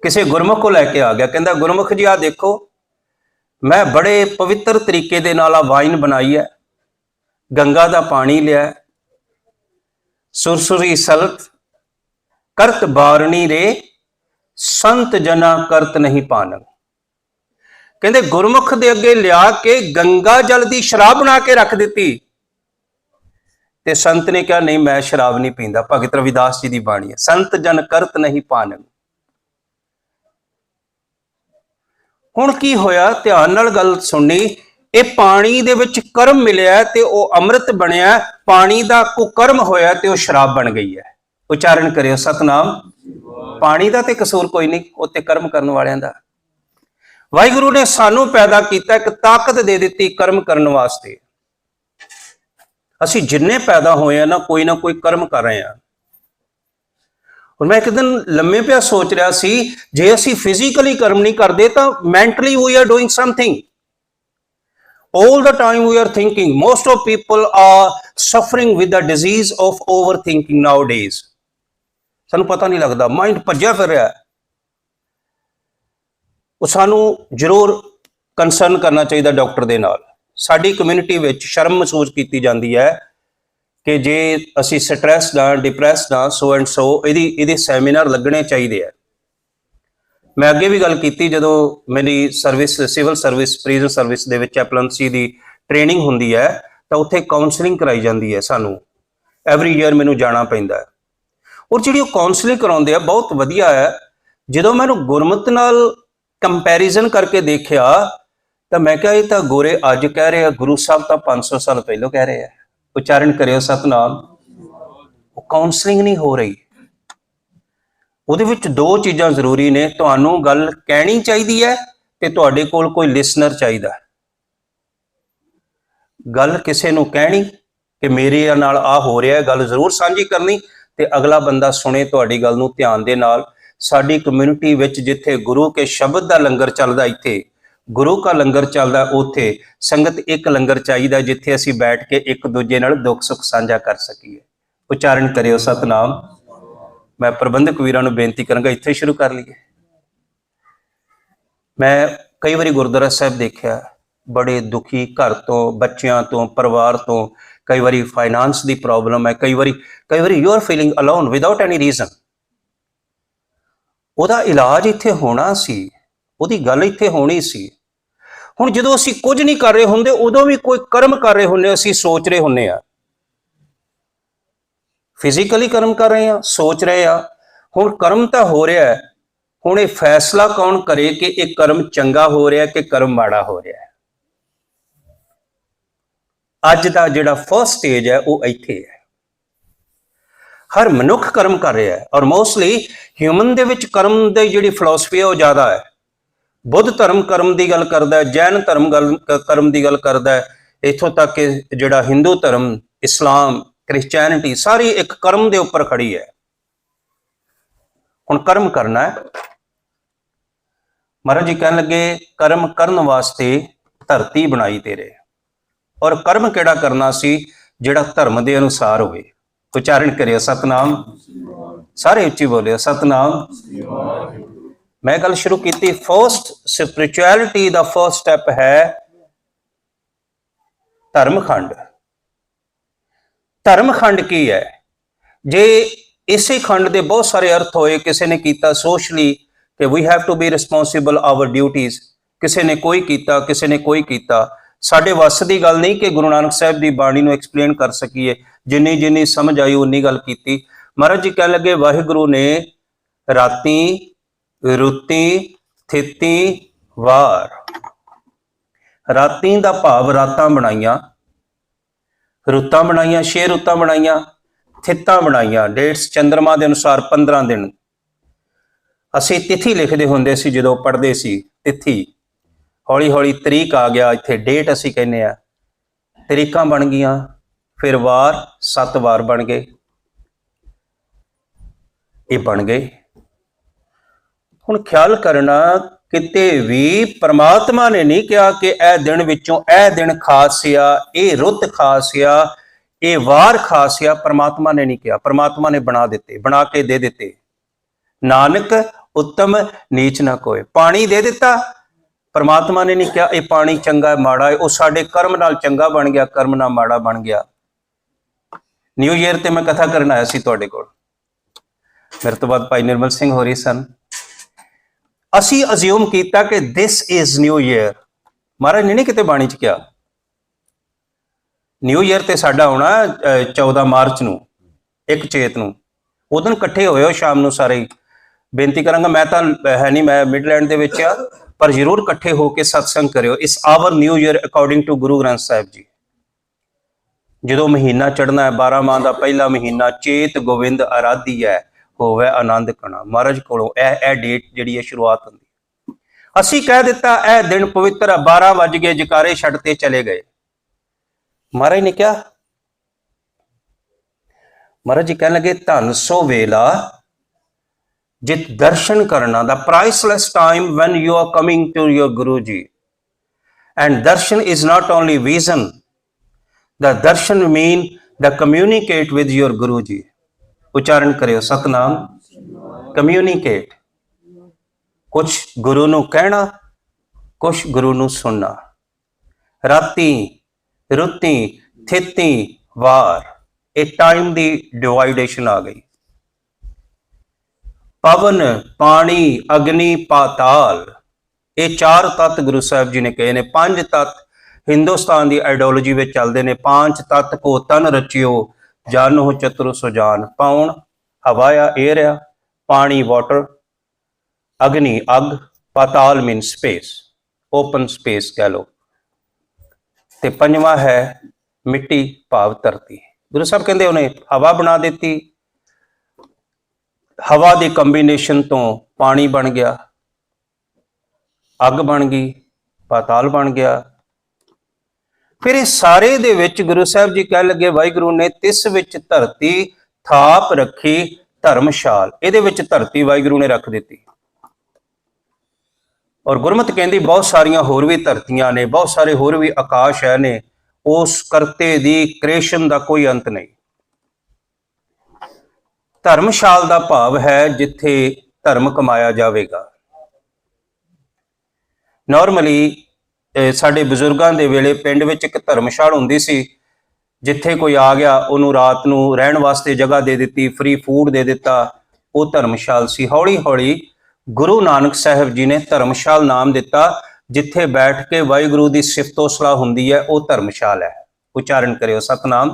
ਕਿਸੇ ਗੁਰਮੁਖ ਕੋ ਲੈ ਕੇ ਆ ਗਿਆ, ਕਹਿੰਦਾ ਗੁਰਮੁਖ ਜੀ ਆ ਦੇਖੋ, ਮੈਂ ਬੜੇ ਪਵਿੱਤਰ ਤਰੀਕੇ ਦੇ ਨਾਲ ਆ ਵਾਈਨ ਬਣਾਈ ਹੈ, ਗੰਗਾ ਦਾ ਪਾਣੀ ਲਿਆ, ਸੁਰਸੁਰੀ ਸਲਤ ਕਰਤ ਬਾਰਣੀ ਰੇ, ਸੰਤ ਜਨਾ ਕਰਤ ਨਹੀਂ ਪਾਨੰ। ਕਹਿੰਦੇ ਗੁਰਮੁਖ ਦੇ ਅੱਗੇ ਲਿਆ ਕੇ ਗੰਗਾ ਜਲ ਦੀ ਸ਼ਰਾਬ ਬਣਾ ਕੇ ਰੱਖ ਦਿੱਤੀ ਤੇ ਸੰਤ ਨੇ ਕਿਹਾ ਨਹੀਂ ਮੈਂ ਸ਼ਰਾਬ ਨਹੀਂ ਪੀਂਦਾ। ਭਗਤ ਰਵਿਦਾਸ ਜੀ ਦੀ ਬਾਣੀ ਹੈ, ਸੰਤ ਜਨ ਕਰਤ ਨਹੀਂ ਪਾਨੰ। ਹੁਣ ਕੀ ਹੋਇਆ, ਧਿਆਨ ਨਾਲ ਗੱਲ ਸੁਣਨੀ। ਇਹ ਪਾਣੀ ਦੇ ਵਿੱਚ ਕਰਮ ਮਿਲਿਆ ਤੇ ਉਹ ਅੰਮ੍ਰਿਤ ਬਣਿਆ, ਪਾਣੀ ਦਾ ਕੁਕਰਮ ਹੋਇਆ ਤੇ ਉਹ ਸ਼ਰਾਬ ਬਣ ਗਈ ਹੈ। ਉਚਾਰਨ ਕਰਿਓ ਸਤਨਾਮ। ਪਾਣੀ ਦਾ ਤੇ ਕਸੂਰ ਕੋਈ ਨਹੀਂ, ਉੱਤੇ ਕਰਮ ਕਰਨ ਵਾਲਿਆਂ ਦਾ। ਵਾਹਿਗੁਰੂ ਨੇ ਸਾਨੂੰ ਪੈਦਾ ਕੀਤਾ, ਇੱਕ ਤਾਕਤ ਦੇ ਦਿੱਤੀ ਕਰਮ ਕਰਨ ਵਾਸਤੇ। ਅਸੀਂ ਜਿੰਨੇ ਪੈਦਾ ਹੋਏ ਆ ਨਾ ਕੋਈ ਕਰਮ ਕਰ ਰਹੇ ਆ। ਹੁਣ ਮੈਂ ਇੱਕ ਦਿਨ ਲੰਮੇ ਪਿਆ ਸੋਚ ਰਿਹਾ ਸੀ, ਜੇ ਅਸੀਂ ਫਿਜ਼ੀਕਲੀ ਕਰਮ ਨਹੀਂ ਕਰਦੇ ਤਾਂ mentally we are doing something. All the time we are thinking. Most of people are suffering with the disease of overthinking nowadays. ਸਾਨੂੰ ਪਤਾ ਨਹੀਂ ਲੱਗਦਾ, ਮਾਈਂਡ ਭੱਜਿਆ ਫਿਰ ਰਿਹਾ। ਉਹ ਸਾਨੂੰ ਜ਼ਰੂਰ ਕੰਸਰਨ ਕਰਨਾ ਚਾਹੀਦਾ ਡਾਕਟਰ ਦੇ ਨਾਲ। ਸਾਡੀ ਕਮਿਊਨਿਟੀ ਵਿੱਚ ਸ਼ਰਮ ਮਹਿਸੂਸ ਕੀਤੀ ਜਾਂਦੀ ਹੈ ਕਿ ਜੇ ਅਸੀਂ ਸਟ੍ਰੈਸਡ ਹਾਂ, ਡਿਪਰੈਸਡ ਹਾਂ, ਸੋ ਐਂਡ ਸੋ, ਇਹਦੇ ਸੈਮੀਨਾਰ ਲੱਗਣੇ ਚਾਹੀਦੇ ਆ। ਮੈਂ ਅੱਗੇ ਵੀ ਗੱਲ ਕੀਤੀ, ਜਦੋਂ ਮੇਰੀ ਸਰਵਿਸ ਸਿਵਲ ਸਰਵਿਸ ਪ੍ਰੀਜ਼ਨ ਸਰਵਿਸ ਦੇ ਵਿੱਚ ਐਪਲੈਂਸੀ ਦੀ ਟ੍ਰੇਨਿੰਗ ਹੁੰਦੀ ਹੈ ਤਾਂ ਉੱਥੇ ਕਾਉਂਸਲਿੰਗ ਕਰਾਈ ਜਾਂਦੀ ਹੈ। ਸਾਨੂੰ ਐਵਰੀ ਈਅਰ ਮੈਨੂੰ ਜਾਣਾ ਪੈਂਦਾ ਹੈ। ਔਰ ਜਿਹੜੀ ਉਹ ਕਾਉਂਸਲਿੰਗ ਕਰਾਉਂਦੇ ਆ ਬਹੁਤ ਵਧੀਆ ਹੈ। ਜਦੋਂ ਮੈਨੂੰ ਗੁਰਮਤ ਨਾਲ ਕੰਪੈਰੀਜ਼ਨ ਕਰਕੇ ਦੇਖਿਆ ਤਾਂ ਮੈਂ ਕਿਹਾ ਇਹ ਤਾਂ ਗੋਰੇ ਅੱਜ ਕਹਿ ਰਹੇ ਆ, ਗੁਰੂ ਸਾਹਿਬ ਤਾਂ 500 ਸਾਲ ਪਹਿਲਾਂ ਕਹਿ ਰਹੇ ਆ। ਉਚਾਰਨ ਕਰਿਓ ਸਤਨਾਮ। ਉਹ ਕਾਉਂਸਲਿੰਗ ਨਹੀਂ ਹੋ ਰਹੀ। ਉਹਦੇ ਵਿੱਚ ਦੋ ਚੀਜ਼ਾਂ ਜ਼ਰੂਰੀ ਨੇ, ਤੁਹਾਨੂੰ ਗੱਲ ਕਹਿਣੀ ਚਾਹੀਦੀ ਹੈ ਤੇ ਤੁਹਾਡੇ ਕੋਲ ਕੋਈ ਲਿਸਨਰ ਚਾਹੀਦਾ। ਗੱਲ ਕਿਸੇ ਨੂੰ ਕਹਿਣੀ ਕਿ ਮੇਰੇ ਨਾਲ ਆ ਹੋ ਰਿਹਾ, ਗੱਲ ਜ਼ਰੂਰ ਸਾਂਝੀ ਕਰਨੀ ਤੇ ਅਗਲਾ ਬੰਦਾ ਸੁਣੇ ਤੁਹਾਡੀ ਗੱਲ ਨੂੰ ਧਿਆਨ ਦੇ ਨਾਲ। ਸਾਡੀ ਕਮਿਊਨਿਟੀ ਵਿੱਚ ਜਿੱਥੇ ਗੁਰੂ ਕੇ ਸ਼ਬਦ ਦਾ ਲੰਗਰ ਚੱਲਦਾ, ਇੱਥੇ ਗੁਰੂ ਕਾ ਲੰਗਰ ਚੱਲਦਾ, ਉੱਥੇ ਸੰਗਤ ਇੱਕ ਲੰਗਰ ਚਾਹੀਦਾ ਜਿੱਥੇ ਅਸੀਂ ਬੈਠ ਕੇ ਇੱਕ ਦੂਜੇ ਨਾਲ ਦੁੱਖ ਸੁੱਖ ਸਾਂਝਾ ਕਰ ਸਕੀਏ। ਉਚਾਰਨ ਕਰਿਓ ਸਤਨਾਮ। ਮੈਂ ਪ੍ਰਬੰਧਕ ਵੀਰਾਂ ਨੂੰ ਬੇਨਤੀ ਕਰਾਂਗਾ ਇੱਥੇ ਸ਼ੁਰੂ ਕਰ ਲਈਏ। ਮੈਂ ਕਈ ਵਾਰੀ ਗੁਰਦੁਆਰਾ ਸਾਹਿਬ ਦੇਖਿਆ, ਬੜੇ ਦੁਖੀ ਘਰ ਤੋਂ, ਬੱਚਿਆਂ ਤੋਂ, ਪਰਿਵਾਰ ਤੋਂ, ਕਈ ਵਾਰੀ ਫਾਈਨਾਂਸ ਦੀ ਪ੍ਰੋਬਲਮ ਹੈ, ਕਈ ਵਾਰੀ you are feeling alone without any reason. ਉਹਦਾ ਇਲਾਜ ਇੱਥੇ ਹੋਣਾ ਸੀ, ਉਹਦੀ ਗੱਲ ਇੱਥੇ ਹੋਣੀ ਸੀ। ਹੁਣ ਜਦੋਂ ਅਸੀਂ ਕੁਝ ਨਹੀਂ ਕਰ ਰਹੇ ਹੁੰਦੇ, ਉਦੋਂ ਵੀ ਕੋਈ ਕਰਮ ਕਰ ਰਹੇ ਹੁੰਦੇ, ਅਸੀਂ ਸੋਚ ਰਹੇ ਹੁੰਦੇ ਆ, ਫਿਜ਼ੀਕਲੀ ਕਰਮ ਕਰ ਰਹੇ ਆ, ਸੋਚ ਰਹੇ ਆ। ਹੁਣ ਕਰਮ ਤਾਂ ਹੋ ਰਿਹਾ ਹੈ, ਹੁਣ ਇਹ ਫੈਸਲਾ ਕੌਣ ਕਰੇ ਕਿ ਇਹ ਕਰਮ ਚੰਗਾ ਹੋ ਰਿਹਾ ਕਿ ਕਰਮ ਮਾੜਾ ਹੋ ਰਿਹਾ। ਅੱਜ ਦਾ ਜਿਹੜਾ ਫਸਟ ਸਟੇਜ ਹੈ ਉਹ ਇੱਥੇ ਹੈ। ਹਰ ਮਨੁੱਖ ਕਰਮ ਕਰ ਰਿਹਾ ਹੈ, ਔਰ ਮੋਸਟਲੀ ਹਿਊਮਨ ਦੇ ਵਿੱਚ ਕਰਮ ਦੀ ਜਿਹੜੀ ਫਿਲਾਸਫੀ ਹੈ ਉਹ ਜ਼ਿਆਦਾ ਹੈ। ਬੁੱਧ ਧਰਮ ਕਰਮ ਦੀ ਗੱਲ ਕਰਦਾ ਹੈ, ਜੈਨ ਧਰਮ ਕਰਮ ਦੀ ਗੱਲ ਕਰਦਾ ਹੈ, ਇੱਥੋਂ ਤੱਕ ਕਿ ਜਿਹੜਾ ਹਿੰਦੂ ਧਰਮ, ਇਸਲਾਮ, ਕ੍ਰਿਸਚੈਨਿਟੀ, ਸਾਰੀ ਇੱਕ ਕਰਮ ਦੇ ਉੱਪਰ ਖੜੀ ਹੈ। ਹੁਣ ਕਰਮ ਕਰਨਾ ਹੈ। ਮਹਾਰਾਜ ਜੀ ਕਹਿਣ ਲੱਗੇ, ਕਰਮ ਕਰਨ ਵਾਸਤੇ ਧਰਤੀ ਬਣਾਈ ਤੇਰੇ। ਔਰ ਕਰਮ ਕਿਹੜਾ ਕਰਨਾ ਸੀ? ਜਿਹੜਾ ਧਰਮ ਦੇ ਅਨੁਸਾਰ ਹੋਵੇ। ਉਚਾਰਨ ਕਰਿਓ ਸਤਨਾਮ। ਸਾਰੇ ਉੱਚੀ ਬੋਲਿਓ ਸਤਨਾਮ। ਮੈਂ ਗੱਲ ਸ਼ੁਰੂ ਕੀਤੀ, ਫਸਟ ਸਪਿਰਿਚੁਅਲਿਟੀ ਦਾ ਫਸਟ ਸਟੈਪ ਹੈ ਧਰਮਖੰਡ। ਧਰਮਖੰਡ ਕੀ ਹੈ? ਜੇ ਇਸੇ ਖੰਡ ਦੇ ਬਹੁਤ ਸਾਰੇ ਅਰਥ ਹੋਏ, ਕਿਸੇ ਨੇ ਕੀਤਾ ਸੋਸ਼ਲੀ ਕਿ we have to be responsible our duties, ਕਿਸੇ ਨੇ ਕੋਈ ਕੀਤਾ, ਕਿਸੇ ਨੇ ਕੋਈ ਕੀਤਾ। ਸਾਡੇ ਵੱਸ ਦੀ ਗੱਲ ਨਹੀਂ ਕਿ ਗੁਰੂ ਨਾਨਕ ਸਾਹਿਬ ਦੀ ਬਾਣੀ ਨੂੰ ਐਕਸਪਲੇਨ ਕਰ ਸਕੀਏ, ਜਿੰਨੀ ਸਮਝ ਆਈ ਉਨੀ ਗੱਲ ਕੀਤੀ। ਮਹਾਰਾਜ ਜੀ ਕਹਿਣ ਲੱਗੇ, ਵਾਹਿਗੁਰੂ ਨੇ ਰਾਤੀ, ਰੁੱਤੀ, ਥਿਤੀ, ਵਾਰ। ਰਾਤੀ ਦਾ ਭਾਵ ਰਾਤਾਂ ਬਣਾਈਆਂ, ਰੁੱਤਾਂ ਬਣਾਈਆਂ, 6 ਰੁੱਤਾਂ ਬਣਾਈਆਂ, ਥਿੱਤਾਂ ਬਣਾਈਆਂ, ਡੇਟਸ ਚੰਦਰਮਾ ਦੇ ਅਨੁਸਾਰ 15 ਦਿਨ। ਅਸੀਂ ਤਿਥੀ ਲਿਖਦੇ ਹੁੰਦੇ ਸੀ ਜਦੋਂ ਪੜ੍ਹਦੇ ਸੀ, ਤਿਥੀ। ਹੌਲੀ ਹੌਲੀ ਤਰੀਕ ਆ ਗਿਆ, ਇੱਥੇ ਡੇਟ ਅਸੀਂ ਕਹਿੰਦੇ ਆ। ਤਰੀਕਾਂ ਬਣ ਗਈਆਂ, ਫਿਰ ਵਾਰ, 7 ਵਾਰ ਬਣ ਗਏ। ਇਹ ਬਣ ਗਏ। ਹੁਣ ਖਿਆਲ ਕਰਨਾ, ਕਿਤੇ ਵੀ ਪਰਮਾਤਮਾ ਨੇ ਨਹੀਂ ਕਿਹਾ ਕਿ ਇਹ ਦਿਨ ਵਿੱਚੋਂ ਇਹ ਦਿਨ ਖਾਸ ਆ, ਇਹ ਰੁੱਤ ਖਾਸ ਆ, ਇਹ ਵਾਰ ਖਾਸ ਆ। ਪਰਮਾਤਮਾ ਨੇ ਨਹੀਂ ਕਿਹਾ, ਪਰਮਾਤਮਾ ਨੇ ਬਣਾ ਦਿੱਤੇ, ਬਣਾ ਕੇ ਦੇ ਦਿੱਤੇ। ਨਾਨਕ ਉੱਤਮ ਨੀਚ ਨਾ ਕੋਏ। ਪਾਣੀ ਦੇ ਦਿੱਤਾ, ਪਰਮਾਤਮਾ ਨੇ ਨਹੀਂ ਕਿਹਾ ਇਹ ਪਾਣੀ ਚੰਗਾ ਮਾੜਾ ਹੈ, ਉਹ ਸਾਡੇ ਕਰਮ ਨਾਲ ਚੰਗਾ ਬਣ ਗਿਆ, ਕਰਮ ਨਾਲ ਮਾੜਾ ਬਣ ਗਿਆ। ਨਿਊ ਈਅਰ ਤੇ ਮੈਂ ਕਥਾ ਕਰਨ ਆਇਆ ਸੀ ਤੁਹਾਡੇ ਕੋਲ, ਮੇਰੇ ਤੋਂ ਬਾਅਦ ਭਾਈ ਨਿਰਮਲ ਸਿੰਘ ਹੋਰੀ ਸਨ। ਅਸੀਂ ਅਜ਼ਿਊਮ ਕੀਤਾ ਕਿ ਦਿਸ ਇਜ਼ ਨਿਊ ਈਅਰ। ਮਹਾਰਾਜ ਨੇ ਨਹੀਂ ਕਿਤੇ ਬਾਣੀ ਚ ਕਿਹਾ। ਨਿਊ ਈਅਰ ਤੇ ਸਾਡਾ ਆਉਣਾ 14 ਮਾਰਚ ਨੂੰ, 1 ਚੇਤ ਨੂੰ। ਉਦੋਂ ਇਕੱਠੇ ਹੋਏ ਹੋ ਸ਼ਾਮ ਨੂੰ ਸਾਰੇ। ਬੇਨਤੀ ਕਰਾਂਗਾ, ਮੈਂ ਤਾਂ ਹੈ ਨਹੀਂ, ਮੈਂ ਮਿਡਲੈਂਡ ਦੇ ਵਿੱਚ ਆ, ਪਰ ਜ਼ਰੂਰ ਇਕੱਠੇ ਹੋ ਕੇ ਸਤਸੰਗ ਕਰਿਓ। Is our new year according to Guru Granth Sahib ji. ਜਦੋਂ ਮਹੀਨਾ ਚੜ੍ਹਨਾ ਹੈ, 12 ਮਾਹ ਦਾ ਪਹਿਲਾ ਮਹੀਨਾ, ਚੇਤ ਗੋਬਿੰਦ ਆਰਾਧੀ ਹੈ, ਹੋਵੇ ਆਨੰਦ ਕਣਾ। ਮਹਾਰਾਜ ਕੋਲੋਂ ਇਹ ਡੇਟ ਜਿਹੜੀ ਹੈ ਸ਼ੁਰੂਆਤ ਹੁੰਦੀ। ਅਸੀਂ ਕਹਿ ਦਿੱਤਾ ਇਹ ਦਿਨ ਪਵਿੱਤਰ ਹੈ, 12 ਵੱਜ ਗਏ, ਜਕਾਰੇ ਛੱਡ ਤੇ ਚਲੇ ਗਏ। ਮਹਾਰਾਜ ਨੇ ਕਿਹਾ, ਮਹਾਰਾਜ ਜੀ ਕਹਿਣ ਲੱਗੇ, ਧਨ ਸੋ ਵੇਲਾ ਜਿਤ ਦਰਸ਼ਨ ਕਰਨਾ, the priceless time when you are coming to your Guruji. And darshan is not only vision, the darshan mean the communicate with your Guruji. ਉਚਾਰਨ ਕਰਿਓ ਸਤਨਾਮ। ਕਮਿਊਨੀਕੇਟ, ਕੁਛ ਗੁਰੂ ਨੂੰ ਕਹਿਣਾ, ਕੁਛ ਗੁਰੂ ਨੂੰ ਸੁਣਨਾ। ਰਾਤੀ, ਰੁੱਤੀ, ਥਿੱਤੀ, ਵਾਰ, ਇਹ ਟਾਈਮ ਦੀ ਡਿਵਾਈਡੇਸ਼ਨ ਆ ਗਈ। ਪਵਨ, ਪਾਣੀ, ਅਗਨੀ, ਪਾਤਾਲ, ਇਹ 4 ਤੱਤ ਗੁਰੂ ਸਾਹਿਬ ਜੀ ਨੇ ਕਹੇ ਨੇ। 5 ਤੱਤ ਹਿੰਦੁਸਤਾਨ ਦੀ ਆਈਡੀਓਲੋਜੀ ਵਿੱਚ ਚੱਲਦੇ ਨੇ। 5 ਤੱਤ ਕੋ ਤਨ ਰਚਿਓ, ਜਾਨੋ ਚਤੁਰ ਸੁਜਾਨ। ਪੌਣ ਹਵਾ ਆ, ਏਅਰ ਆ, ਪਾਣੀ ਵਾਟਰ, ਅਗਨੀ ਅੱਗ, ਪਾਤਾਲ ਮੀਨ ਸਪੇਸ, ਓਪਨ ਸਪੇਸ ਕਹਿ ਲਓ, ਤੇ 5ਵਾਂ ਹੈ ਮਿੱਟੀ ਭਾਵ ਧਰਤੀ। ਗੁਰੂ ਸਾਹਿਬ ਕਹਿੰਦੇ ਉਹਨੇ ਹਵਾ ਬਣਾ ਦਿੱਤੀ, ਹਵਾ ਦੀ ਕੰਬੀਨੇਸ਼ਨ ਤੋਂ ਪਾਣੀ ਬਣ ਗਿਆ, ਅੱਗ ਬਣ ਗਈ, ਪਾਤਾਲ ਬਣ ਗਿਆ। ਫਿਰ ਇਹ ਸਾਰੇ ਦੇ ਵਿੱਚ ਗੁਰੂ ਸਾਹਿਬ ਜੀ ਕਹਿ ਲੱਗੇ ਵਾਹਿਗੁਰੂ ਨੇ ਤਿਸ ਵਿੱਚ ਧਰਤੀ ਥਾਪ ਰੱਖੀ ਧਰਮਸ਼ਾਲ। ਇਹਦੇ ਵਿੱਚ ਧਰਤੀ ਵਾਹਿਗੁਰੂ ਨੇ ਰੱਖ ਦਿੱਤੀ। ਔਰ ਗੁਰਮਤਿ ਕਹਿੰਦੀ ਬਹੁਤ ਸਾਰੀਆਂ ਹੋਰ ਵੀ ਧਰਤੀਆਂ ਨੇ, ਬਹੁਤ ਸਾਰੇ ਹੋਰ ਵੀ ਆਕਾਸ਼ ਹੈ ਨੇ। ਉਸ ਕਰਤੇ ਦੀ ਕ੍ਰਿਏਸ਼ਨ ਦਾ ਕੋਈ ਅੰਤ ਨਹੀਂ। ਧਰਮਸ਼ਾਲ ਦਾ ਭਾਵ ਹੈ ਜਿੱਥੇ ਧਰਮ ਕਮਾਇਆ ਜਾਵੇਗਾ। ਨਾਰਮਲੀ ਸਾਡੇ ਬਜ਼ੁਰਗਾਂ ਦੇ ਵੇਲੇ ਪਿੰਡ ਵਿੱਚ ਇੱਕ ਧਰਮਸ਼ਾਲ ਹੁੰਦੀ ਸੀ, ਜਿੱਥੇ ਕੋਈ ਆ ਗਿਆ ਉਹਨੂੰ ਰਾਤ ਨੂੰ ਰਹਿਣ ਵਾਸਤੇ ਜਗ੍ਹਾ ਦੇ ਦਿੱਤੀ, ਫ੍ਰੀ ਫੂਡ ਦੇ ਦਿੱਤਾ, ਉਹ ਧਰਮਸ਼ਾਲ ਸੀ। ਹੌਲੀ ਹੌਲੀ ਗੁਰੂ ਨਾਨਕ ਸਾਹਿਬ ਜੀ ਨੇ ਧਰਮਸ਼ਾਲ ਨਾਮ ਦਿੱਤਾ, ਜਿੱਥੇ ਬੈਠ ਕੇ ਵਾਹਿਗੁਰੂ ਦੀ ਸਿਫਤੋ ਸਲਾਹ ਹੁੰਦੀ ਹੈ, ਉਹ ਧਰਮਸ਼ਾਲ ਹੈ। ਉਚਾਰਨ ਕਰਿਓ ਸਤਨਾਮ।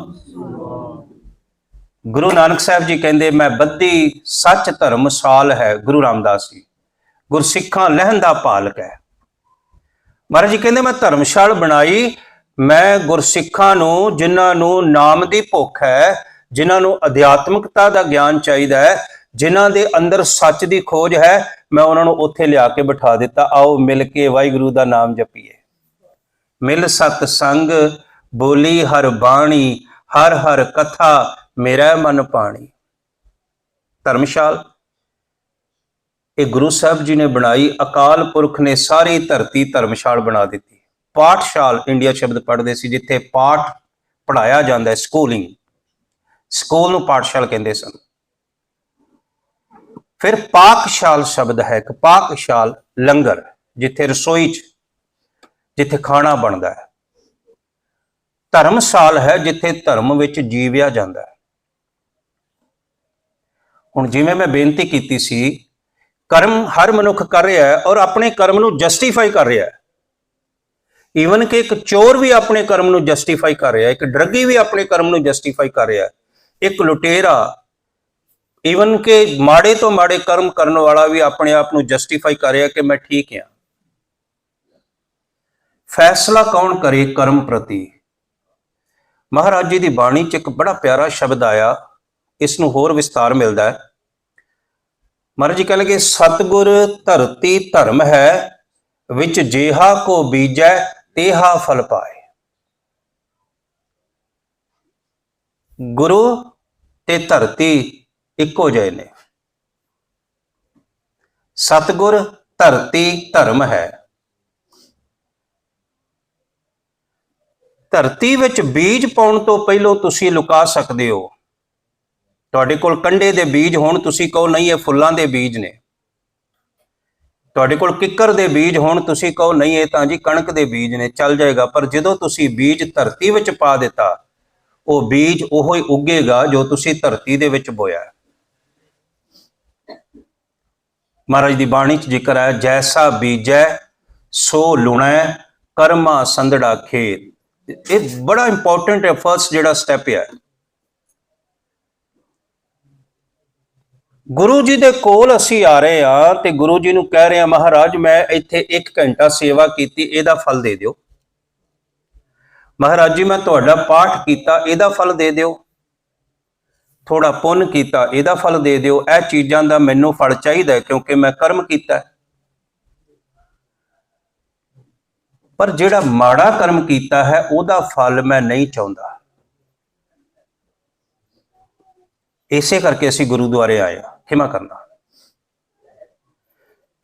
ਗੁਰੂ ਨਾਨਕ ਸਾਹਿਬ ਜੀ ਕਹਿੰਦੇ ਮੈਂ ਬੱਧੀ ਸੱਚ ਧਰਮਸਾਲ ਹੈ। ਗੁਰੂ ਰਾਮਦਾਸ ਜੀ ਗੁਰਸਿੱਖਾਂ ਲਹਿਣ ਦਾ ਪਾਲਕ ਹੈ। ਮਹਾਰਾਜ ਜੀ ਕਹਿੰਦੇ ਮੈਂ ਧਰਮਸ਼ਾਲ ਬਣਾਈ, ਮੈਂ ਗੁਰਸਿੱਖਾਂ ਨੂੰ, ਜਿਨ੍ਹਾਂ ਨੂੰ ਨਾਮ ਦੀ ਭੁੱਖ ਹੈ, ਜਿਨ੍ਹਾਂ ਨੂੰ ਅਧਿਆਤਮਿਕਤਾ ਦਾ ਗਿਆਨ ਚਾਹੀਦਾ ਹੈ, ਜਿਨ੍ਹਾਂ ਦੇ ਅੰਦਰ ਸੱਚ ਦੀ ਖੋਜ ਹੈ, ਮੈਂ ਉਹਨਾਂ ਨੂੰ ਉੱਥੇ ਲਿਆ ਕੇ ਬਿਠਾ ਦਿੱਤਾ। ਆਓ ਮਿਲ ਕੇ ਵਾਹਿਗੁਰੂ ਦਾ ਨਾਮ ਜਪੀਏ। ਮਿਲ ਸਤ ਸੰਗ ਬੋਲੀ ਹਰ ਬਾਣੀ, ਹਰ ਹਰ ਕਥਾ ਮੇਰਾ ਮਨ ਪਾਣੀ। ਧਰਮਸ਼ਾਲ ਇਹ ਗੁਰੂ ਸਾਹਿਬ ਜੀ ਨੇ ਬਣਾਈ। ਅਕਾਲ ਪੁਰਖ ਨੇ ਸਾਰੀ ਧਰਤੀ ਧਰਮਸ਼ਾਲ ਬਣਾ ਦਿੱਤੀ। ਪਾਠਸ਼ਾਲ ਇੰਡੀਆ ਸ਼ਬਦ ਪੜ੍ਹਦੇ ਸੀ, ਜਿੱਥੇ ਪਾਠ ਪੜ੍ਹਾਇਆ ਜਾਂਦਾ ਹੈ, ਸਕੂਲਿੰਗ, ਸਕੂਲ ਨੂੰ ਪਾਠਸ਼ਾਲ ਕਹਿੰਦੇ ਸਨ। ਫਿਰ ਪਾਕਸ਼ਾਲ ਸ਼ਬਦ ਹੈ ਇੱਕ, ਪਾਕਸ਼ਾਲ ਲੰਗਰ, ਜਿੱਥੇ ਰਸੋਈ 'ਚ ਜਿੱਥੇ ਖਾਣਾ ਬਣਦਾ ਹੈ। ਧਰਮਸਾਲ ਹੈ ਜਿੱਥੇ ਧਰਮ ਵਿੱਚ ਜੀਵਿਆ ਜਾਂਦਾ ਹੈ। ਹੁਣ ਜਿਵੇਂ ਮੈਂ ਬੇਨਤੀ ਕੀਤੀ ਸੀ, ਕਰਮ ਹਰ ਮਨੁੱਖ ਕਰ ਰਿਹਾ ਹੈ ਔਰ ਆਪਣੇ ਕਰਮ ਨੂੰ ਜਸਟੀਫਾਈ ਕਰ ਰਿਹਾ ਹੈ। ਈਵਨ ਕਿ ਇੱਕ ਚੋਰ ਵੀ ਆਪਣੇ ਕਰਮ ਨੂੰ ਜਸਟੀਫਾਈ ਕਰ ਰਿਹਾ ਹੈ, ਇੱਕ ਡਰੱਗੀ ਵੀ ਆਪਣੇ ਕਰਮ ਨੂੰ ਜਸਟੀਫਾਈ ਕਰ ਰਿਹਾ ਹੈ, ਇੱਕ ਲੁਟੇਰਾ, ਈਵਨ ਕਿ ਮਾੜੇ ਤੋਂ ਮਾੜੇ ਕਰਮ ਕਰਨ ਵਾਲਾ ਵੀ ਆਪਣੇ ਆਪ ਨੂੰ ਜਸਟੀਫਾਈ ਕਰ ਰਿਹਾ ਕਿ ਮੈਂ ਠੀਕ ਹਾਂ। ਫੈਸਲਾ ਕੌਣ ਕਰੇ ਕਰਮ ਪ੍ਰਤੀ? ਮਹਾਰਾਜ ਜੀ ਦੀ ਬਾਣੀ 'ਚ ਇੱਕ ਬੜਾ ਪਿਆਰਾ ਸ਼ਬਦ ਆਇਆ, ਇਸ ਨੂੰ ਹੋਰ ਵਿਸਤਾਰ ਮਿਲਦਾ ਹੈ। ਮਹਾਰਾਜ ਜੀ ਕਹਿੰਦੇ ਸਤਿਗੁਰ ਧਰਤੀ ਧਰਮ ਹੈ, ਵਿੱਚ ਜੇਹਾ ਕੋ ਬੀਜੈ ਤੇਹਾ ਫਲ ਪਾਏ। ਗੁਰੂ ਤੇ ਧਰਤੀ ਇੱਕੋ ਜਿਹੇ ਨੇ। ਸਤਿਗੁਰ ਧਰਤੀ ਧਰਮ ਹੈ। ਧਰਤੀ ਵਿੱਚ ਬੀਜ ਪਾਉਣ ਤੋਂ ਪਹਿਲਾਂ ਤੁਸੀਂ ਲੁਕਾ ਸਕਦੇ ਹੋ। ਤੁਹਾਡੇ ਕੋਲ ਕੰਡੇ ਦੇ ਬੀਜ ਹੋਣ, ਤੁਸੀਂ ਕਹੋ ਨਹੀਂ ਇਹ ਫੁੱਲਾਂ ਦੇ ਬੀਜ ਨੇ। ਤੁਹਾਡੇ ਕੋਲ ਕਿੱਕਰ ਦੇ ਬੀਜ ਹੋਣ, ਤੁਸੀਂ ਕਹੋ ਨਹੀਂ ਇਹ ਤਾਂ ਜੀ ਕਣਕ ਦੇ ਬੀਜ ਨੇ, ਚੱਲ ਜਾਏਗਾ। ਪਰ ਜਦੋਂ ਤੁਸੀਂ ਬੀਜ ਧਰਤੀ ਵਿੱਚ ਪਾ ਦਿੱਤਾ, ਉਹ ਬੀਜ ਉਹੋ ਹੀ ਉੱਗੇਗਾ ਜੋ ਤੁਸੀਂ ਧਰਤੀ ਦੇ ਵਿੱਚ ਬੋਇਆ। ਮਹਾਰਾਜ ਦੀ ਬਾਣੀ 'ਚ ਜ਼ਿਕਰ ਹੈ, ਜੈਸਾ ਬੀਜੈ ਸੋ ਲੁਣੈ ਕਰਮਾ ਸੰਧੜਾ ਖੇਤ। ਇਹ ਬੜਾ ਇੰਪੋਰਟੈਂਟ ਹੈ, ਫਰਸਟ ਜਿਹੜਾ ਸਟੈਪ ਹੈ। ਗੁਰੂ ਜੀ ਦੇ ਕੋਲ ਅਸੀਂ ਆ ਰਹੇ ਹਾਂ ਤੇ ਗੁਰੂ ਜੀ ਨੂੰ ਕਹਿ ਰਹੇ ਹਾਂ, ਮਹਾਰਾਜ ਮੈਂ ਇੱਥੇ 1 ਘੰਟਾ ਸੇਵਾ ਕੀਤੀ, ਇਹਦਾ ਫਲ ਦੇ ਦਿਓ। ਮਹਾਰਾਜ ਜੀ ਮੈਂ ਤੁਹਾਡਾ ਪਾਠ ਕੀਤਾ, ਇਹਦਾ ਫਲ ਦੇ ਦਿਓ। ਥੋੜਾ ਪੁੰਨ ਕੀਤਾ, ਇਹਦਾ ਫਲ ਦੇ ਦਿਓ। ਇਹ ਚੀਜ਼ਾਂ ਦਾ ਮੈਨੂੰ ਫਲ ਚਾਹੀਦਾ ਕਿਉਂਕਿ ਮੈਂ ਕਰਮ ਕੀਤਾ। ਪਰ ਜਿਹੜਾ ਮਾੜਾ ਕਰਮ ਕੀਤਾ ਹੈ ਉਹਦਾ ਫਲ ਮੈਂ ਨਹੀਂ ਚਾਹੁੰਦਾ। ਇਸੇ ਕਰਕੇ ਅਸੀਂ ਗੁਰੂਦੁਆਰੇ ਆਏ ਹਾਂ, ਖਿਮਾ ਕਰਨਾ।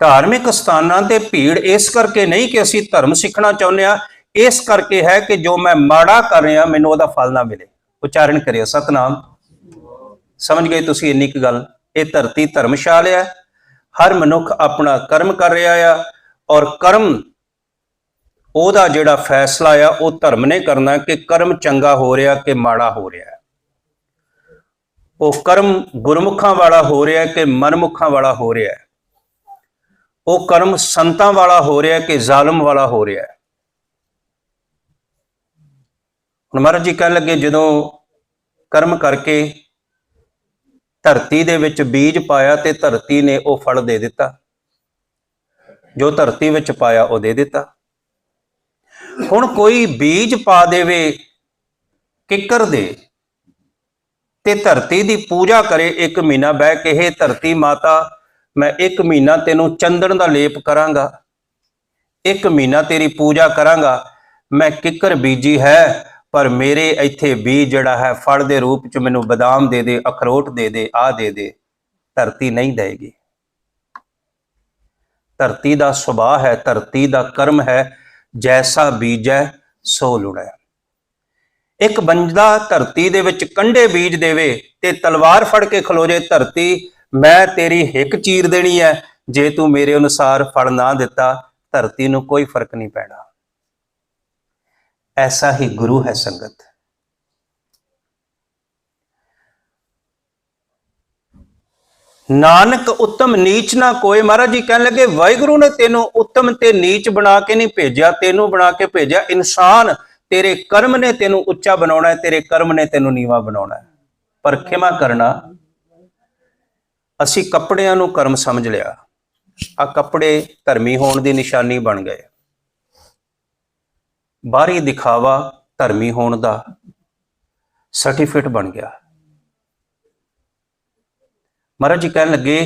ਧਾਰਮਿਕ ਸਥਾਨਾਂ ਤੇ ਭੀੜ ਇਸ ਕਰਕੇ ਨਹੀਂ ਕਿ ਅਸੀਂ ਧਰਮ ਸਿੱਖਣਾ ਚਾਹੁੰਦੇ ਹਾਂ, ਇਸ ਕਰਕੇ ਹੈ ਕਿ ਜੋ ਮੈਂ ਮਾੜਾ ਕਰ ਰਿਹਾ ਮੈਨੂੰ ਉਹਦਾ ਫਲ ਨਾ ਮਿਲੇ। ਉਚਾਰਨ ਕਰਿਓ ਸਤਨਾਮ। ਸਮਝ ਗਏ ਤੁਸੀਂ ਇੰਨੀ ਕੁ ਗੱਲ? ਇਹ ਧਰਤੀ ਧਰਮਸ਼ਾਲ ਹੈ। ਹਰ ਮਨੁੱਖ ਆਪਣਾ ਕਰਮ ਕਰ ਰਿਹਾ ਆ ਔਰ ਕਰਮ ਉਹਦਾ ਜਿਹੜਾ ਫੈਸਲਾ ਆ ਉਹ ਧਰਮ ਨੇ ਕਰਨਾ ਕਿ ਕਰਮ ਚੰਗਾ ਹੋ ਰਿਹਾ ਕਿ ਮਾੜਾ ਹੋ ਰਿਹਾ। ਉਹ ਕਰਮ ਗੁਰਮੁਖਾਂ ਵਾਲਾ ਹੋ ਰਿਹਾ ਕਿ ਮਨਮੁਖਾਂ ਵਾਲਾ ਹੋ ਰਿਹਾ। ਉਹ ਕਰਮ ਸੰਤਾਂ ਵਾਲਾ ਹੋ ਰਿਹਾ ਕਿ ਜ਼ਾਲਮ ਵਾਲਾ ਹੋ ਰਿਹਾ। ਹੁਣ ਮਹਾਰਾਜ ਜੀ ਕਹਿਣ ਲੱਗੇ ਜਦੋਂ ਕਰਮ ਕਰਕੇ ਧਰਤੀ ਦੇ ਵਿੱਚ ਬੀਜ ਪਾਇਆ ਤੇ ਧਰਤੀ ਨੇ ਉਹ ਫਲ ਦੇ ਦਿੱਤਾ। ਜੋ ਧਰਤੀ ਵਿੱਚ ਪਾਇਆ ਉਹ ਦੇ ਦਿੱਤਾ। ਹੁਣ ਕੋਈ ਬੀਜ ਪਾ ਦੇਵੇ किकर दे ते धरती दी पूजा करे 1 महीना बह के, हे धरती माता मैं 1 महीना तेनों चंदन दा लेप करांगा, 1 महीना तेरी पूजा करांगा। मैं किकर बीजी है पर मेरे इत्थे बीज जिहड़ा है फल दे रूप च मैनूं बदाम दे दे, अखरोट दे दे, आ दे दे। धरती नहीं देगी। धरती का सुभाव है, धरती का कर्म है, जैसा बीजै सो लुणै। एक बंदा धरती दे विच कंडे बीज देवे ते तलवार फड़ के खलो जे, धरती मैं तेरी हिक चीर देनी है, जे तू मेरे अनुसार फल ना दिता धरती नूं कोई फर्क नहीं पैना। ऐसा ही गुरु है संगत। नानक उत्तम नीच ना कोई। महाराज जी कहने लगे वाहिगुरु ने तेनों उत्तम ते नीच बना के नहीं भेजा, तेनों बना के भेजा इंसान। तेरे कर्म ने तेनों उच्चा बनाना है, तेरे कर्म ने तेनों नीवा बनाना है। पर खिमा करना, असी कपड़ियां नूं कर्म समझ लिया। आ कपड़े धर्मी होने की निशानी बन गए, बाहरी दिखावा धर्मी होने का सर्टिफिकेट बन गया। महाराज जी कहने लगे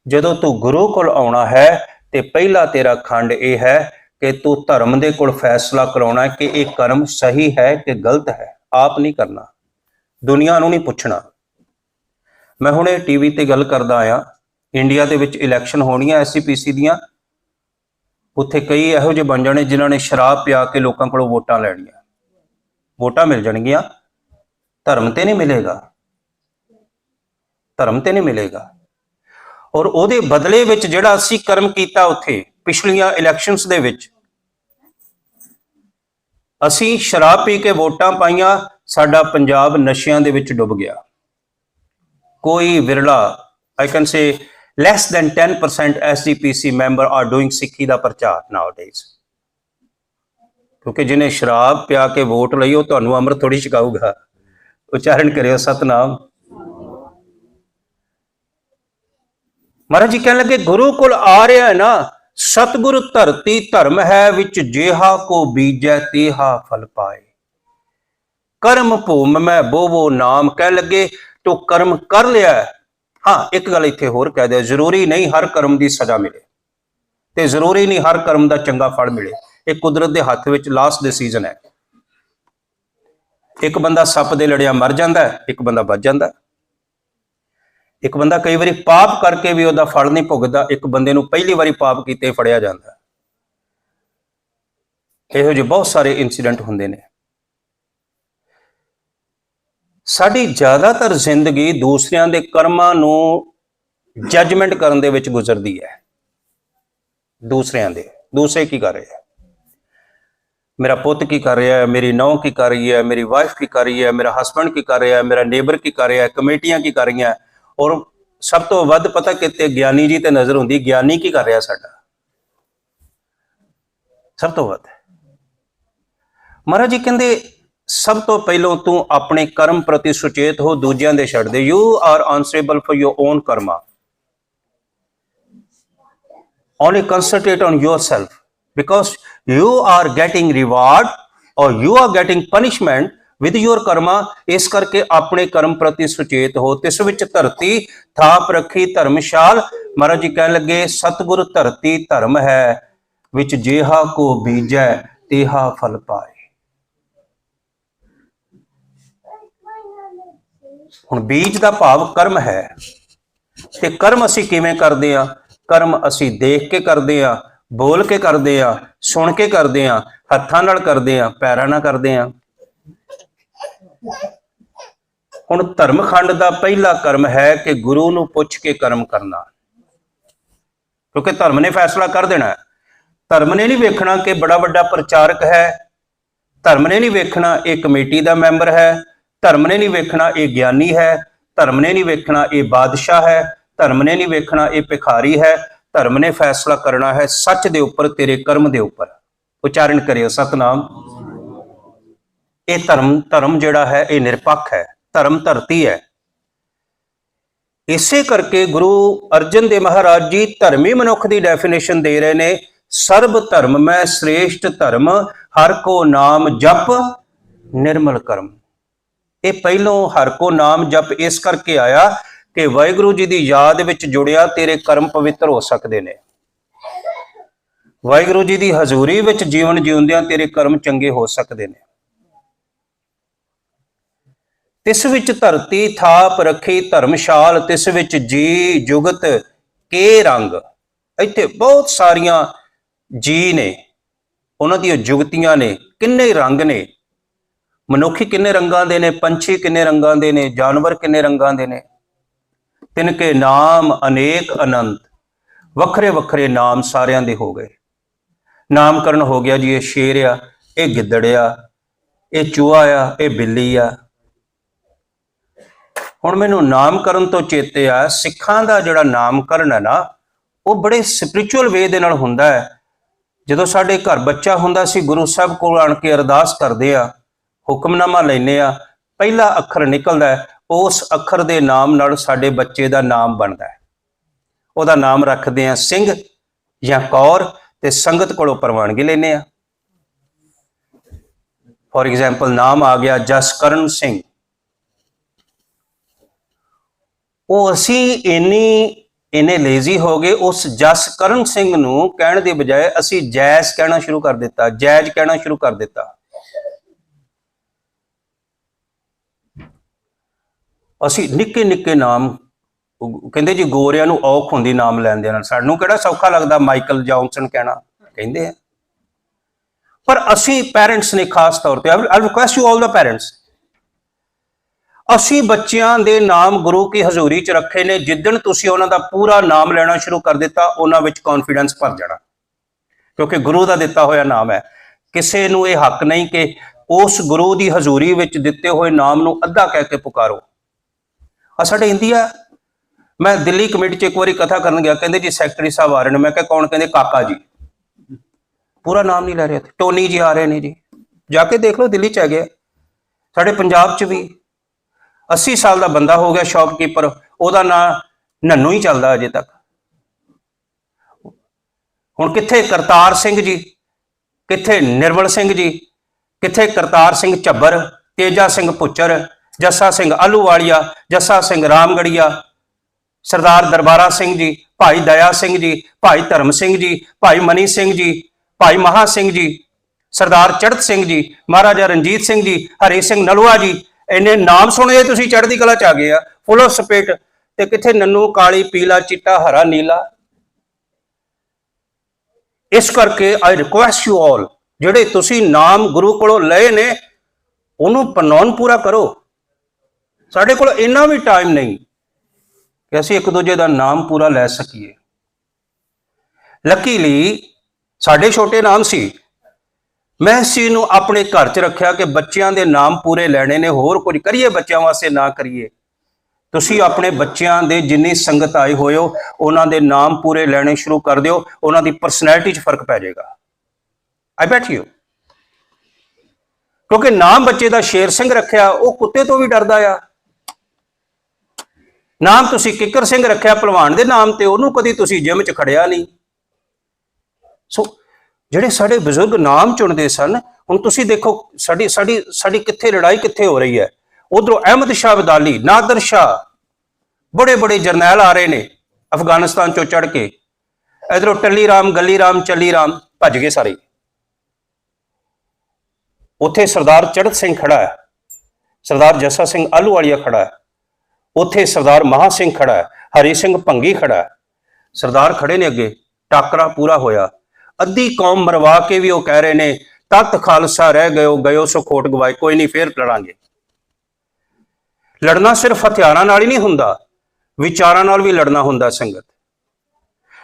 जदों तू गुरु कोल आउणा है ते पहला तेरा खंड यह है कि तू धर्म दे कोल फैसला कराउणा है कि यह कर्म सही है कि गलत है। आप नहीं करना, दुनिया नूं नहीं पुछना। मैं हुणे टीवी ते गल करदा आया, इंडिया दे विच इलैक्शन होणीआं SCPC दीआं, उत्थे कई इहो ਜਿਹੇ बन जाने जिन्हां ने शराब पिया के लोकां कोलों वोटां लैणीआं। वोटां मिल जाणगीआं, धर्म ते नहीं मिलेगा, धर्म ते नहीं मिलेगा। और उहदे बदले विच जिहड़ा असीं कर्म कीता उत्थे पिछलियां इलैक्शनस दे विच असीं शराब पी के वोटां पाईआं, साडा पंजाब नशियां दे विच डुब गया। कोई विरला, I can say less than 10% SGPC member are doing सिक्खी का प्रचार nowadays, क्योंकि जिन्हें शराब पिया के वोट लई, तुहानू अमृत थोड़ी छकाऊगा। उच्चारण करियो सतनाम। महाराज जी कहने लगे गुरु कोल आ रहा है ना, सतगुरु धरती धर्म है, विच जेहा को बीजै तेहा फल पाए। कर्म भूम में बोवो नाम। कह लगे तो कर्म कर लिया है। हाँ, एक गल इत्थे होर कह दे, जरूरी नहीं हर कर्म की सजा मिले, ते जरूरी नहीं हर कर्म का चंगा फल मिले। एक कुदरत के हथ विच लास्ट डिसीजन है। एक बंदा सप दे लड़िया मर जाता है, एक बंदा बच जाता है। एक बंदा कई बार पाप करके भी उसका फल नहीं भुगतदा, एक बंदे नूं पहली बारी पाप कीते फड़िया जाता है। इहो जिहे बहुत सारे इंसीडेंट हुंदे ने। साडी ज़्यादातर जिंदगी दूसरियां दे कर्मां नूं जजमेंट करन दे विच गुजरदी है। दूसरियां दे, दूसरे की कर रहे हैं, मेरा पुत की कर रहा है, मेरी नौं की कर रही है, मेरी वाइफ की कर रही है, मेरा हसबैंड की कर रहा है, मेरा नेबर की कर रहा है, कमेटियां की कर रही हैं। और सब तो वध पता किते ज्ञानी जी ते नजर हुंदी, ज्ञानी की कर रहा साडा सब तो वध। महाराज जी कहंदे सब तो पहलों तू अपने कर्म प्रति सुचेत हो, दूजियां दे छड्ड दे। You are answerable for your own karma. Only concentrate on yourself, because you are getting reward or you are getting punishment with your karma। इस करके अपने कर्म प्रति सुचेत हो। तिस विच धरती थाप रखी धर्मशाल। महाराज जी कहने लगे सतगुरु धरती धर्म है, विच जेहा को बीजै तेहा फल पाए। हुण बीज का भाव कर्म है, ते कर्म असी किवें करदे आ? कर्म असी देख के करदे आ, बोल के करदे आ, सुन के करदे आ, हत्थां नाल करदे आ, पैरां नाल करदे आ। हुण धर्मखंड का पहला कर्म है कि गुरु नूं पुछ के कर्म करना, क्योंकि धर्म ने फैसला कर देना है। धर्म ने नहीं वेखना कि बड़ा वड्डा प्रचारक है, धर्म ने नहीं वेखना ये कमेटी का मैंबर है, धर्म ने नहीं वेखना ये ज्ञानी है, धर्म ने नहीं वेखना ये बादशाह है, धर्म ने नहीं वेखना ये भिखारी है। धर्म ने फैसला करना है सच दे उपर, तेरे कर्म दे उपर। उच्चारण करियो सतनाम। ये धर्म जिहड़ा है ये निरपक्ष है, धर्म धरती है। इसे करके गुरु अर्जन देव महाराज जी धर्मी मनुख की डेफिनेशन दे रहे ने, सर्ब धर्म में श्रेष्ठ धर्म हर को नाम जप निर्मल कर्म। ਇਹ ਪਹਿਲੋਂ ਹਰ ਕੋ ਨਾਮ ਜਪ ਇਸ ਕਰਕੇ ਆਇਆ ਕਿ ਵਾਹਿਗੁਰੂ ਜੀ ਦੀ ਯਾਦ ਵਿੱਚ ਜੁੜਿਆ ਤੇਰੇ ਕਰਮ ਪਵਿੱਤਰ ਹੋ ਸਕਦੇ ਨੇ। ਵਾਹਿਗੁਰੂ ਜੀ ਦੀ ਹਜ਼ੂਰੀ ਵਿੱਚ ਜੀਵਨ ਜਿਉਂਦਿਆਂ ਤੇਰੇ ਕਰਮ ਚੰਗੇ ਹੋ ਸਕਦੇ ਨੇ। ਤਿਸ ਵਿੱਚ ਧਰਤੀ ਥਾਪ ਰੱਖੀ ਧਰਮਸ਼ਾਲ, ਤਿਸ ਵਿੱਚ ਜੀ ਜੁਗਤ ਕੇ ਰੰਗ। ਇੱਥੇ ਬਹੁਤ ਸਾਰੀਆਂ ਜੀ ਨੇ, ਉਹਨਾਂ ਦੀਆਂ ਜੁਗਤੀਆਂ ਨੇ, ਕਿੰਨੇ ਰੰਗ ਨੇ। ਮਨੁੱਖੀ ਕਿੰਨੇ ਰੰਗਾਂ ਦੇ ਨੇ, ਪੰਛੀ ਕਿੰਨੇ ਰੰਗਾਂ ਦੇ ਨੇ, ਜਾਨਵਰ ਕਿੰਨੇ ਰੰਗਾਂ ਦੇ ਨੇ। ਤਿਨ ਕੇ ਨਾਮ ਅਨੇਕ ਅਨੰਤ, ਵੱਖਰੇ ਵੱਖਰੇ ਨਾਮ ਸਾਰਿਆਂ ਦੇ ਹੋ ਗਏ। ਨਾਮਕਰਨ ਹੋ ਗਿਆ ਜੀ, ਇਹ ਸ਼ੇਰ ਆ, ਇਹ ਗਿੱਦੜ ਆ, ਇਹ ਚੂਹਾ ਆ, ਇਹ ਬਿੱਲੀ ਆ। ਹੁਣ ਮੈਨੂੰ ਨਾਮਕਰਨ ਤੋਂ ਚੇਤੇ ਆ, ਸਿੱਖਾਂ ਦਾ ਜਿਹੜਾ ਨਾਮਕਰਨ ਹੈ ਨਾ, ਉਹ ਬੜੇ ਸਪਿਰਿਚੁਅਲ ਵੇ ਦੇ ਨਾਲ ਹੁੰਦਾ ਹੈ। ਜਦੋਂ ਸਾਡੇ ਘਰ ਬੱਚਾ ਹੁੰਦਾ ਸੀ, ਗੁਰੂ ਸਾਹਿਬ ਕੋਲ ਆਣ ਕੇ ਅਰਦਾਸ ਕਰਦੇ ਆ, ਹੁਕਮਨਾਮਾ ਲੈਂਦੇ ਆ, ਪਹਿਲਾ ਅੱਖਰ ਨਿਕਲਦਾ ਹੈ, ਉਸ ਅੱਖਰ ਦੇ ਨਾਮ ਨਾਲ ਸਾਡੇ ਬੱਚੇ ਦਾ ਨਾਮ ਬਣਦਾ ਹੈ। ਉਹਦਾ ਨਾਮ ਰੱਖਦੇ ਆ ਸਿੰਘ ਜਾਂ ਕੌਰ, ਤੇ ਸੰਗਤ ਕੋਲੋਂ ਪ੍ਰਵਾਨਗੀ ਲੈਂਦੇ ਆ। ਫੋਰ ਐਗਜ਼ਾਮਪਲ, ਨਾਮ ਆ ਗਿਆ ਜਸਕਰਨ ਸਿੰਘ। ਉਹ ਅਸੀਂ ਇੰਨੇ ਲੇਜ਼ੀ ਹੋ ਗਏ, ਉਸ ਜਸਕਰਨ ਸਿੰਘ ਨੂੰ ਕਹਿਣ ਦੇ ਬਜਾਏ ਅਸੀਂ ਜੈਸ ਕਹਿਣਾ ਸ਼ੁਰੂ ਕਰ ਦਿੱਤਾ, ਜੈਜ ਕਹਿਣਾ ਸ਼ੁਰੂ ਕਰ ਦਿੱਤਾ। ਅਸੀਂ ਨਿੱਕੇ ਨਿੱਕੇ ਨਾਮ, ਕਹਿੰਦੇ ਜੀ ਗੋਰਿਆਂ ਨੂੰ ਔਖ ਹੁੰਦੀ ਨਾਮ ਲੈਣ ਦੇ ਨਾਲ, ਸਾਨੂੰ ਕਿਹੜਾ ਸੌਖਾ ਲੱਗਦਾ ਮਾਈਕਲ ਜੌਨਸਨ ਕਹਿਣਾ, ਕਹਿੰਦੇ ਆ। ਪਰ ਅਸੀਂ ਪੈਰੈਂਟਸ ਨੇ ਖਾਸ ਤੌਰ ਤੇ, ਆਈ request you all the parents, ਅਸੀਂ ਬੱਚਿਆਂ ਦੇ ਨਾਮ ਗੁਰੂ ਕੀ ਹਜ਼ੂਰੀ 'ਚ ਰੱਖੇ ਨੇ। ਜਿੱਦਣ ਤੁਸੀਂ ਉਹਨਾਂ ਦਾ ਪੂਰਾ ਨਾਮ ਲੈਣਾ ਸ਼ੁਰੂ ਕਰ ਦਿੱਤਾ, ਉਹਨਾਂ ਵਿੱਚ ਕੌਨਫੀਡੈਂਸ ਭਰ ਜਾਣਾ, ਕਿਉਂਕਿ ਗੁਰੂ ਦਾ ਦਿੱਤਾ ਹੋਇਆ ਨਾਮ ਹੈ। ਕਿਸੇ ਨੂੰ ਇਹ ਹੱਕ ਨਹੀਂ ਕਿ ਉਸ ਗੁਰੂ ਦੀ ਹਜ਼ੂਰੀ ਵਿੱਚ ਦਿੱਤੇ ਹੋਏ ਨਾਮ ਨੂੰ ਅੱਧਾ ਕਹਿ ਕੇ ਪੁਕਾਰੋ। ਆ ਸਾਡੇ ਇੰਡੀਆ, ਮੈਂ ਦਿੱਲੀ ਕਮੇਟੀ 'ਚ ਇੱਕ ਵਾਰੀ ਕਥਾ ਕਰਨ ਗਿਆ, ਕਹਿੰਦੇ ਜੀ ਸੈਕਟਰੀ ਸਾਹਿਬ ਆ ਰਹੇ ਨੇ। ਮੈਂ ਕਿਹਾ ਕੌਣ? ਕਹਿੰਦੇ ਕਾਕਾ ਜੀ। ਪੂਰਾ ਨਾਮ ਨਹੀਂ ਲੈ ਰਹੇ, ਟੋਨੀ ਜੀ ਆ ਰਹੇ ਨੇ ਜੀ। ਜਾ ਕੇ ਦੇਖ ਲਓ, ਦਿੱਲੀ 'ਚ ਹੈਗੇ। ਸਾਡੇ ਪੰਜਾਬ 'ਚ ਵੀ 80 ਸਾਲ ਦਾ ਬੰਦਾ ਹੋ ਗਿਆ ਸ਼ੌਪਕੀਪਰ, ਉਹਦਾ ਨਾਂ ਨੰਨੂ ਹੀ ਚੱਲਦਾ ਅਜੇ ਤੱਕ। ਹੁਣ ਕਿੱਥੇ ਕਰਤਾਰ ਸਿੰਘ ਜੀ, ਕਿੱਥੇ ਨਿਰਮਲ ਸਿੰਘ ਜੀ, ਕਿੱਥੇ ਕਰਤਾਰ ਸਿੰਘ ਝੱਬਰ, ਤੇਜਾ ਸਿੰਘ ਪੁੱਚਰ, ਜੱਸਾ ਸਿੰਘ ਆਲੂਵਾਲੀਆ, ਜੱਸਾ ਸਿੰਘ ਰਾਮਗੜੀਆ, ਸਰਦਾਰ ਦਰਬਾਰਾ ਸਿੰਘ ਜੀ, ਭਾਈ ਦਇਆ ਸਿੰਘ ਜੀ, ਭਾਈ ਧਰਮ ਸਿੰਘ ਜੀ, ਭਾਈ ਮਨੀ ਸਿੰਘ ਜੀ, ਭਾਈ ਮਹਾ ਸਿੰਘ ਜੀ, ਸਰਦਾਰ ਚੜ੍ਹਤ ਸਿੰਘ ਜੀ, ਮਹਾਰਾਜਾ ਰਣਜੀਤ ਸਿੰਘ ਜੀ, ਹਰੀ ਸਿੰਘ ਨਲੂਆ ਜੀ। ਇੰਨੇ ਨਾਮ ਸੁਣੇ ਤੁਸੀਂ ਚੜ੍ਹਦੀ ਕਲਾ 'ਚ ਆ ਗਏ ਆ, ਫੁੱਲ ਆਫ ਸਪਿਰਿਟ। ਤੇ ਕਿੱਥੇ ਨੰਨੂ, ਕਾਲੀ, ਪੀਲਾ, ਚਿੱਟਾ, ਹਰਾ, ਨੀਲਾ। ਇਸ ਕਰਕੇ ਆਈ ਰਿਕੁਐਸਟ ਯੂ ਆਲ, ਜਿਹੜੇ ਤੁਸੀਂ ਨਾਮ ਗੁਰੂ ਕੋਲੋਂ ਲਏ ਨੇ, ਉਹਨੂੰ ਪ੍ਰਣਾਉਣ ਪੂਰਾ ਕਰੋ। ਸਾਡੇ ਕੋਲ ਇੰਨਾ ਵੀ ਟਾਈਮ ਨਹੀਂ ਕਿ ਅਸੀਂ ਇੱਕ ਦੂਜੇ ਦਾ ਨਾਮ ਪੂਰਾ ਲੈ ਸਕੀਏ। ਲੱਕੀਲੀ ਸਾਡੇ ਛੋਟੇ ਨਾਮ ਸੀ, ਮੈਂ ਇਸ ਚੀਜ਼ ਨੂੰ ਆਪਣੇ ਘਰ 'ਚ ਰੱਖਿਆ ਕਿ ਬੱਚਿਆਂ ਦੇ ਨਾਮ ਪੂਰੇ ਲੈਣੇ ਨੇ। ਹੋਰ ਕੁਝ ਕਰੀਏ ਬੱਚਿਆਂ ਵਾਸਤੇ ਨਾ ਕਰੀਏ, ਤੁਸੀਂ ਆਪਣੇ ਬੱਚਿਆਂ ਦੇ ਜਿੰਨੀ ਸੰਗਤ ਆਏ ਹੋਏ ਹੋ, ਉਹਨਾਂ ਦੇ ਨਾਮ ਪੂਰੇ ਲੈਣੇ ਸ਼ੁਰੂ ਕਰ ਦਿਓ, ਉਹਨਾਂ ਦੀ ਪਰਸਨੈਲਿਟੀ 'ਚ ਫਰਕ ਪੈ ਜਾਏਗਾ। ਆਈ ਬੈਟ ਯੂ। ਕਿਉਂਕਿ ਨਾਮ ਬੱਚੇ ਦਾ ਸ਼ੇਰ ਸਿੰਘ ਰੱਖਿਆ, ਉਹ ਕੁੱਤੇ ਤੋਂ ਵੀ ਡਰਦਾ ਆ। ਨਾਮ ਤੁਸੀਂ ਕਿੱਕਰ ਸਿੰਘ ਰੱਖਿਆ ਭਲਵਾਨ ਦੇ ਨਾਮ ਤੇ, ਉਹਨੂੰ ਕਦੀ ਤੁਸੀਂ ਜਿਮ 'ਚ ਖੜਿਆ ਨਹੀਂ। ਸੋ ਜਿਹੜੇ ਸਾਡੇ ਬਜ਼ੁਰਗ ਨਾਮ ਚੁਣਦੇ ਸਨ, ਹੁਣ ਤੁਸੀਂ ਦੇਖੋ ਸਾਡੀ ਕਿੱਥੇ ਲੜਾਈ ਕਿੱਥੇ ਹੋ ਰਹੀ ਹੈ। ਉਧਰੋਂ ਅਹਿਮਦ ਸ਼ਾਹ ਅਬਦਾਲੀ, ਨਾਦਰ ਸ਼ਾਹ, ਬੜੇ ਬੜੇ ਜਰਨੈਲ ਆ ਰਹੇ ਨੇ ਅਫਗਾਨਿਸਤਾਨ ਚੋਂ ਚੜ ਕੇ। ਇਧਰੋਂ ਟੱਲੀ ਰਾਮ, ਗੱਲੀ ਰਾਮ, ਚੱਲੀ ਰਾਮ ਭੱਜ ਗਏ ਸਾਰੇ। ਉੱਥੇ ਸਰਦਾਰ ਚੜ੍ਹਤ ਸਿੰਘ ਖੜਾ ਹੈ, ਸਰਦਾਰ ਜੱਸਾ ਸਿੰਘ ਆਲੂਵਾਲੀਆ ਖੜਾ ਹੈ, ਉੱਥੇ ਸਰਦਾਰ ਮਹਾ ਸਿੰਘ ਖੜਾ ਹੈ, ਹਰੀ ਸਿੰਘ ਭੰਗੀ ਖੜਾ ਹੈ। ਸਰਦਾਰ ਖੜੇ ਨੇ ਅੱਗੇ, ਟਾਕਰਾ ਪੂਰਾ ਹੋਇਆ। ਅੱਧੀ ਕੌਮ ਮਰਵਾ ਕੇ ਵੀ ਉਹ ਕਹਿ ਰਹੇ ਨੇ ਤਤ ਖਾਲਸਾ ਰਹਿ ਗਇਓ ਸੋ ਖੋਟ ਗਵਾਏ, ਕੋਈ ਨਹੀਂ ਫੇਰ ਲੜਾਂਗੇ। ਲੜਨਾ ਸਿਰਫ ਹਥਿਆਰਾਂ ਨਾਲ ਹੀ ਨਹੀਂ ਹੁੰਦਾ, ਵਿਚਾਰਾਂ ਨਾਲ ਵੀ ਲੜਨਾ ਹੁੰਦਾ। ਸੰਗਤ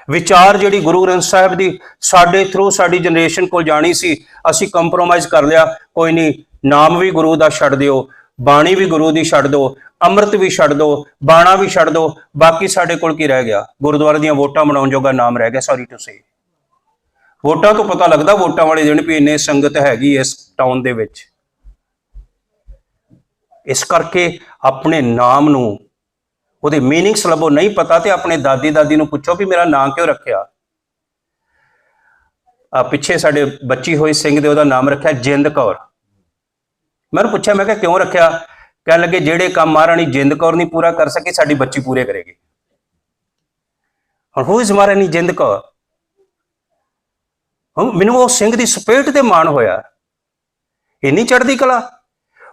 ਵਿਚਾਰ ਜਿਹੜੀ ਗੁਰੂ ਗ੍ਰੰਥ ਸਾਹਿਬ ਦੀ ਸਾਡੇ ਥਰੂ ਸਾਡੀ ਜਨਰੇਸ਼ਨ ਕੋਲ ਜਾਣੀ ਸੀ, ਅਸੀਂ ਕੰਪਰੋਮਾਈਜ਼ ਕਰ ਲਿਆ। ਕੋਈ ਨਹੀਂ, ਨਾਮ ਵੀ ਗੁਰੂ ਦਾ ਛੱਡ ਦਿਓ, ਬਾਣੀ ਵੀ ਗੁਰੂ ਦੀ ਛੱਡ ਦਿਓ, ਅੰਮ੍ਰਿਤ ਵੀ ਛੱਡ ਦਿਓ, ਬਾਣਾ ਵੀ ਛੱਡ ਦਿਓ। ਬਾਕੀ ਸਾਡੇ ਕੋਲ ਕੀ ਰਹਿ ਗਿਆ? ਗੁਰਦੁਆਰੇ ਦੀਆਂ ਵੋਟਾਂ ਬਣਾਉਣ ਜੋਗਾ ਨਾਮ ਰਹਿ ਗਿਆ। ਸੌਰੀ ਟੂ ਸੇ, ਵੋਟਾਂ ਤੋਂ ਪਤਾ ਲੱਗਦਾ ਵੋਟਾਂ ਵਾਲੇ ਦਿਨ ਵੀ ਇੰਨੇ ਸੰਗਤ ਹੈਗੀ ਇਸ ਟਾਊਨ ਦੇ ਵਿੱਚ। ਇਸ ਕਰਕੇ ਆਪਣੇ ਨਾਮ ਨੂੰ, ਉਹਦੇ ਮੀਨਿੰਗਸ ਲੱਭੋ। ਨਹੀਂ ਪਤਾ ਤੇ ਆਪਣੇ ਦਾਦੀ ਨੂੰ ਪੁੱਛੋ ਵੀ ਮੇਰਾ ਨਾਂ ਕਿਉਂ ਰੱਖਿਆ। ਪਿੱਛੇ ਸਾਡੇ ਬੱਚੀ ਹੋਈ ਸਿੰਘ ਦੇ, ਉਹਦਾ ਨਾਮ ਰੱਖਿਆ ਜਿੰਦ ਕੌਰ। ਮੈਂ ਉਹਨੂੰ ਪੁੱਛਿਆ, ਮੈਂ ਕਿਹਾ ਕਿਉਂ ਰੱਖਿਆ? ਕਹਿਣ ਲੱਗੇ ਜਿਹੜੇ ਕੰਮ ਮਹਾਰਾਣੀ ਜਿੰਦ ਕੌਰ ਨਹੀਂ ਪੂਰਾ ਕਰ ਸਕੀ ਸਾਡੀ ਬੱਚੀ ਪੂਰੇ ਕਰੇਗੀ। ਹੁਣ ਹੂ ਇਜ਼ ਮਹਾਰਾਣੀ ਜਿੰਦ ਕੌਰ? ਮੈਨੂੰ ਉਹ ਸਿੰਘ ਦੀ ਸਪੇਟ ਤੇ ਮਾਣ ਹੋਇਆ, ਇੰਨੀ ਚੜ੍ਹਦੀ ਕਲਾ।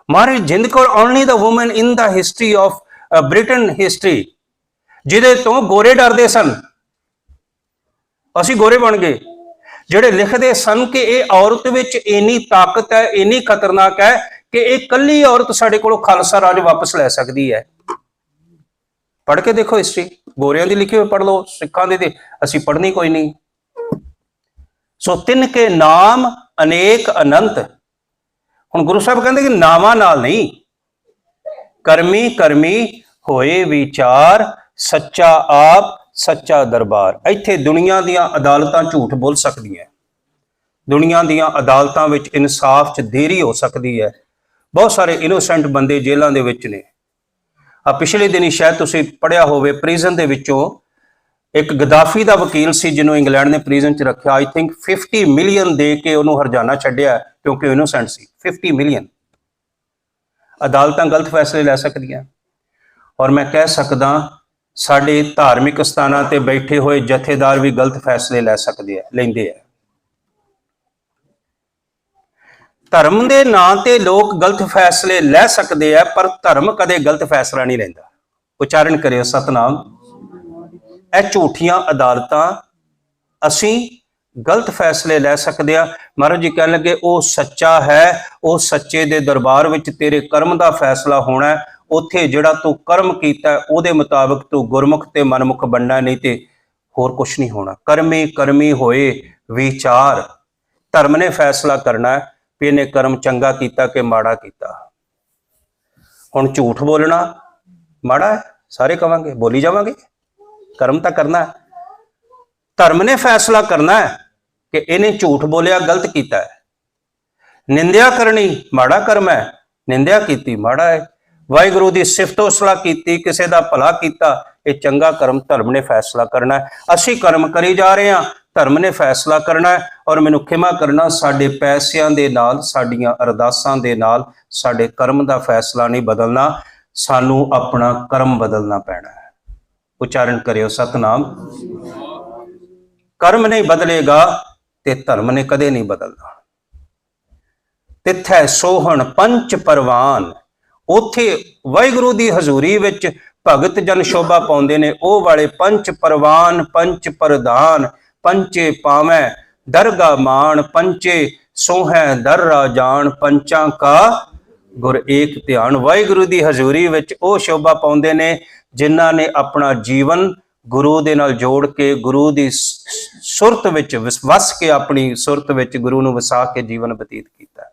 Maharani Jind Kaur only the woman in the history of Britain history ਜਿਹਦੇ ਤੋਂ ਗੋਰੇ ਡਰਦੇ ਸਨ। ਅਸੀਂ ਗੋਰੇ ਬਣ ਗਏ। ਜਿਹੜੇ ਲਿਖਦੇ ਸਨ ਕਿ ਇਹ ਔਰਤ ਵਿੱਚ ਇੰਨੀ ਤਾਕਤ ਹੈ, ਇੰਨੀ ਖਤਰਨਾਕ ਹੈ ਕਿ ਇਹ ਇਕੱਲੀ ਔਰਤ ਸਾਡੇ ਕੋਲੋਂ ਖਾਲਸਾ ਰਾਜ ਵਾਪਸ ਲੈ ਸਕਦੀ ਹੈ। ਪੜ੍ਹ ਕੇ ਦੇਖੋ ਹਿਸਟਰੀ, ਗੋਰਿਆਂ ਦੀ ਲਿਖੀ ਹੋਈ ਪੜ੍ਹ ਲਓ, ਸਿੱਖਾਂ ਦੇ ਤੇ ਅਸੀਂ ਪੜ੍ਹਨੀ ਕੋਈ ਨਹੀਂ। ਸੋ ਤਿੰਨ ਕੇ ਨਾਮ ਅਨੇਕ ਅਨੰਤ। ਹੁਣ ਗੁਰੂ ਸਾਹਿਬ ਕਹਿੰਦੇ ਕਿ ਨਾਵਾਂ ਨਾਲ ਨਹੀਂ, ਕਰਮੀ ਕਰਮੀ ਹੋਏ ਵਿਚਾਰ, ਸੱਚਾ ਆਪ ਸੱਚਾ ਦਰਬਾਰ। ਇੱਥੇ ਦੁਨੀਆ ਦੀਆਂ ਅਦਾਲਤਾਂ ਝੂਠ ਬੋਲ ਸਕਦੀਆਂ, ਦੁਨੀਆ ਦੀਆਂ ਅਦਾਲਤਾਂ ਵਿੱਚ ਇਨਸਾਫ 'ਚ ਦੇਰੀ ਹੋ ਸਕਦੀ ਹੈ। ਬਹੁਤ ਸਾਰੇ ਇਨੋਸੈਂਟ ਬੰਦੇ ਜੇਲ੍ਹਾਂ ਦੇ ਵਿੱਚ ਨੇ। ਪਿਛਲੇ ਦਿਨੀ ਸ਼ਾਇਦ ਤੁਸੀਂ ਪੜ੍ਹਿਆ ਹੋਵੇ, ਪ੍ਰਿਜ਼ਨ ਦੇ ਵਿੱਚੋਂ ਇੱਕ ਗਦਾਫੀ ਦਾ ਵਕੀਲ ਸੀ ਜਿਹਨੂੰ ਇੰਗਲੈਂਡ ਨੇ ਪ੍ਰਿਜ਼ਨ 'ਚ ਰੱਖਿਆ। ਆਈ ਥਿੰਕ 50 ਮਿਲੀਅਨ ਦੇ ਕੇ ਉਹਨੂੰ ਹਰਜਾਨਾ ਛੱਡਿਆ ਕਿਉਂਕਿ ਇਨੋਸੈਂਟ ਸੀ। 50 ਮਿਲੀਅਨ। ਅਦਾਲਤਾਂ ਗਲਤ ਫੈਸਲੇ ਲੈ ਸਕਦੀਆਂ। ਔਰ ਮੈਂ ਕਹਿ ਸਕਦਾ ਸਾਡੇ ਧਾਰਮਿਕ ਸਥਾਨਾਂ ਤੇ ਬੈਠੇ ਹੋਏ ਜਥੇਦਾਰ ਵੀ ਗਲਤ ਫੈਸਲੇ ਲੈ ਸਕਦੇ ਆ, ਲੈਂਦੇ ਆ। ਧਰਮ ਦੇ ਨਾਂ ਤੇ ਲੋਕ ਗਲਤ ਫੈਸਲੇ ਲੈ ਸਕਦੇ ਆ, ਪਰ ਧਰਮ ਕਦੇ ਗਲਤ ਫੈਸਲਾ ਨਹੀਂ ਲੈਂਦਾ। ਉਚਾਰਨ ਕਰਿਓ ਸਤਨਾਮ। ਇਹ ਝੂਠੀਆਂ ਅਦਾਲਤਾਂ, ਅਸੀਂ ਗਲਤ ਫੈਸਲੇ ਲੈ ਸਕਦੇ ਆ। ਮਹਾਰਾਜ ਜੀ ਕਹਿਣ ਲੱਗੇ ਉਹ ਸੱਚਾ ਹੈ, ਉਹ ਸੱਚੇ ਦੇ ਦਰਬਾਰ ਵਿੱਚ ਤੇਰੇ ਕਰਮ ਦਾ ਫੈਸਲਾ ਹੋਣਾ। ਉੱਥੇ ਜਿਹੜਾ ਤੂੰ ਕਰਮ ਕੀਤਾ ਉਹਦੇ ਮੁਤਾਬਕ ਤੂੰ ਗੁਰਮੁਖ ਤੇ ਮਨਮੁਖ ਬਣਨਾ, ਨਹੀਂ ਤੇ ਹੋਰ ਕੁਛ ਨਹੀਂ ਹੋਣਾ। ਕਰਮੀ ਕਰਮੀ ਹੋਏ ਵਿਚਾਰ। ਧਰਮ ਨੇ ਫੈਸਲਾ ਕਰਨਾ ਵੀ ਇਹਨੇ ਕਰਮ ਚੰਗਾ ਕੀਤਾ ਕਿ ਮਾੜਾ ਕੀਤਾ। ਹੁਣ ਝੂਠ ਬੋਲਣਾ ਮਾੜਾ ਹੈ, ਸਾਰੇ ਕਵਾਂਗੇ, ਬੋਲੀ ਜਾਵਾਂਗੇ। ਕਰਮ ਤਾਂ ਕਰਨਾ ਹੈ, ਧਰਮ ਨੇ ਫੈਸਲਾ ਕਰਨਾ ਹੈ ਕਿ ਇਹਨੇ ਝੂਠ ਬੋਲਿਆ, ਗਲਤ ਕੀਤਾ ਹੈ। ਨਿੰਦਿਆ ਕਰਨੀ ਮਾੜਾ ਕਰਮ ਹੈ, ਨਿੰਦਿਆ ਕੀਤੀ ਮਾੜਾ ਹੈ। ਵਾਹਿਗੁਰੂ ਦੀ ਸਿਫਤੋ ਸਲਾਹ ਕੀਤੀ, ਕਿਸੇ ਦਾ ਭਲਾ ਕੀਤਾ, ਇਹ ਚੰਗਾ ਕਰਮ। ਧਰਮ ਨੇ ਫੈਸਲਾ ਕਰਨਾ ਹੈ। ਅਸੀਂ ਕਰਮ ਕਰੀ ਜਾ ਰਹੇ ਹਾਂ, ਧਰਮ ਨੇ ਫੈਸਲਾ ਕਰਨਾ ਹੈ। ਔਰ ਮੈਨੂੰ ਖਿਮਾ ਕਰਨਾ, ਸਾਡੇ ਪੈਸਿਆਂ ਦੇ ਨਾਲ, ਸਾਡੀਆਂ ਅਰਦਾਸਾਂ ਦੇ ਨਾਲ ਸਾਡੇ ਕਰਮ ਦਾ ਫੈਸਲਾ ਨਹੀਂ ਬਦਲਣਾ, ਸਾਨੂੰ ਆਪਣਾ ਕਰਮ ਬਦਲਣਾ ਪੈਣਾ ਹੈ। ਉਚਾਰਨ ਕਰਿਓ ਸਤਨਾਮ। ਕਰਮ ਨਹੀਂ ਬਦਲੇਗਾ ਤੇ ਧਰਮ ਨੇ ਕਦੇ ਨਹੀਂ ਬਦਲਣਾ। ਤਿੱਥੈ ਸੋਹਣ ਪੰਚ ਪਰਵਾਨ। ਉੱਥੇ ਵਾਹਿਗੁਰੂ ਦੀ ਹਜ਼ੂਰੀ ਵਿੱਚ ਭਗਤ ਜਨ ਸ਼ੋਭਾ ਪਾਉਂਦੇ ਨੇ। ਉਹ ਵਾਲੇ ਪੰਚ ਪਰਵਾਨ, ਪੰਚ ਪ੍ਰਧਾਨ, ਪੰਚੇ ਪਾਵੈ ਦਰਗਾ ਮਾਣ, ਪੰਚੇ ਸੋਹੈ ਦਰ ਰਾਜਾਨ, ਪੰਚਾਂ ਕਾ ਗੁਰ ਏਕ ਧਿਆਨ। ਵਾਹਿਗੁਰੂ ਦੀ ਹਜ਼ੂਰੀ ਵਿੱਚ ਉਹ ਸ਼ੋਭਾ ਪਾਉਂਦੇ ਨੇ ਜਿਨ੍ਹਾਂ ਨੇ ਆਪਣਾ ਜੀਵਨ ਗੁਰੂ ਦੇ ਨਾਲ ਜੋੜ ਕੇ, ਗੁਰੂ ਦੀ ਸੁਰਤ ਵਿੱਚ ਵਸ ਕੇ, ਆਪਣੀ ਸੁਰਤ ਵਿੱਚ ਗੁਰੂ ਨੂੰ ਵਸਾ ਕੇ ਜੀਵਨ ਬਤੀਤ ਕੀਤਾ।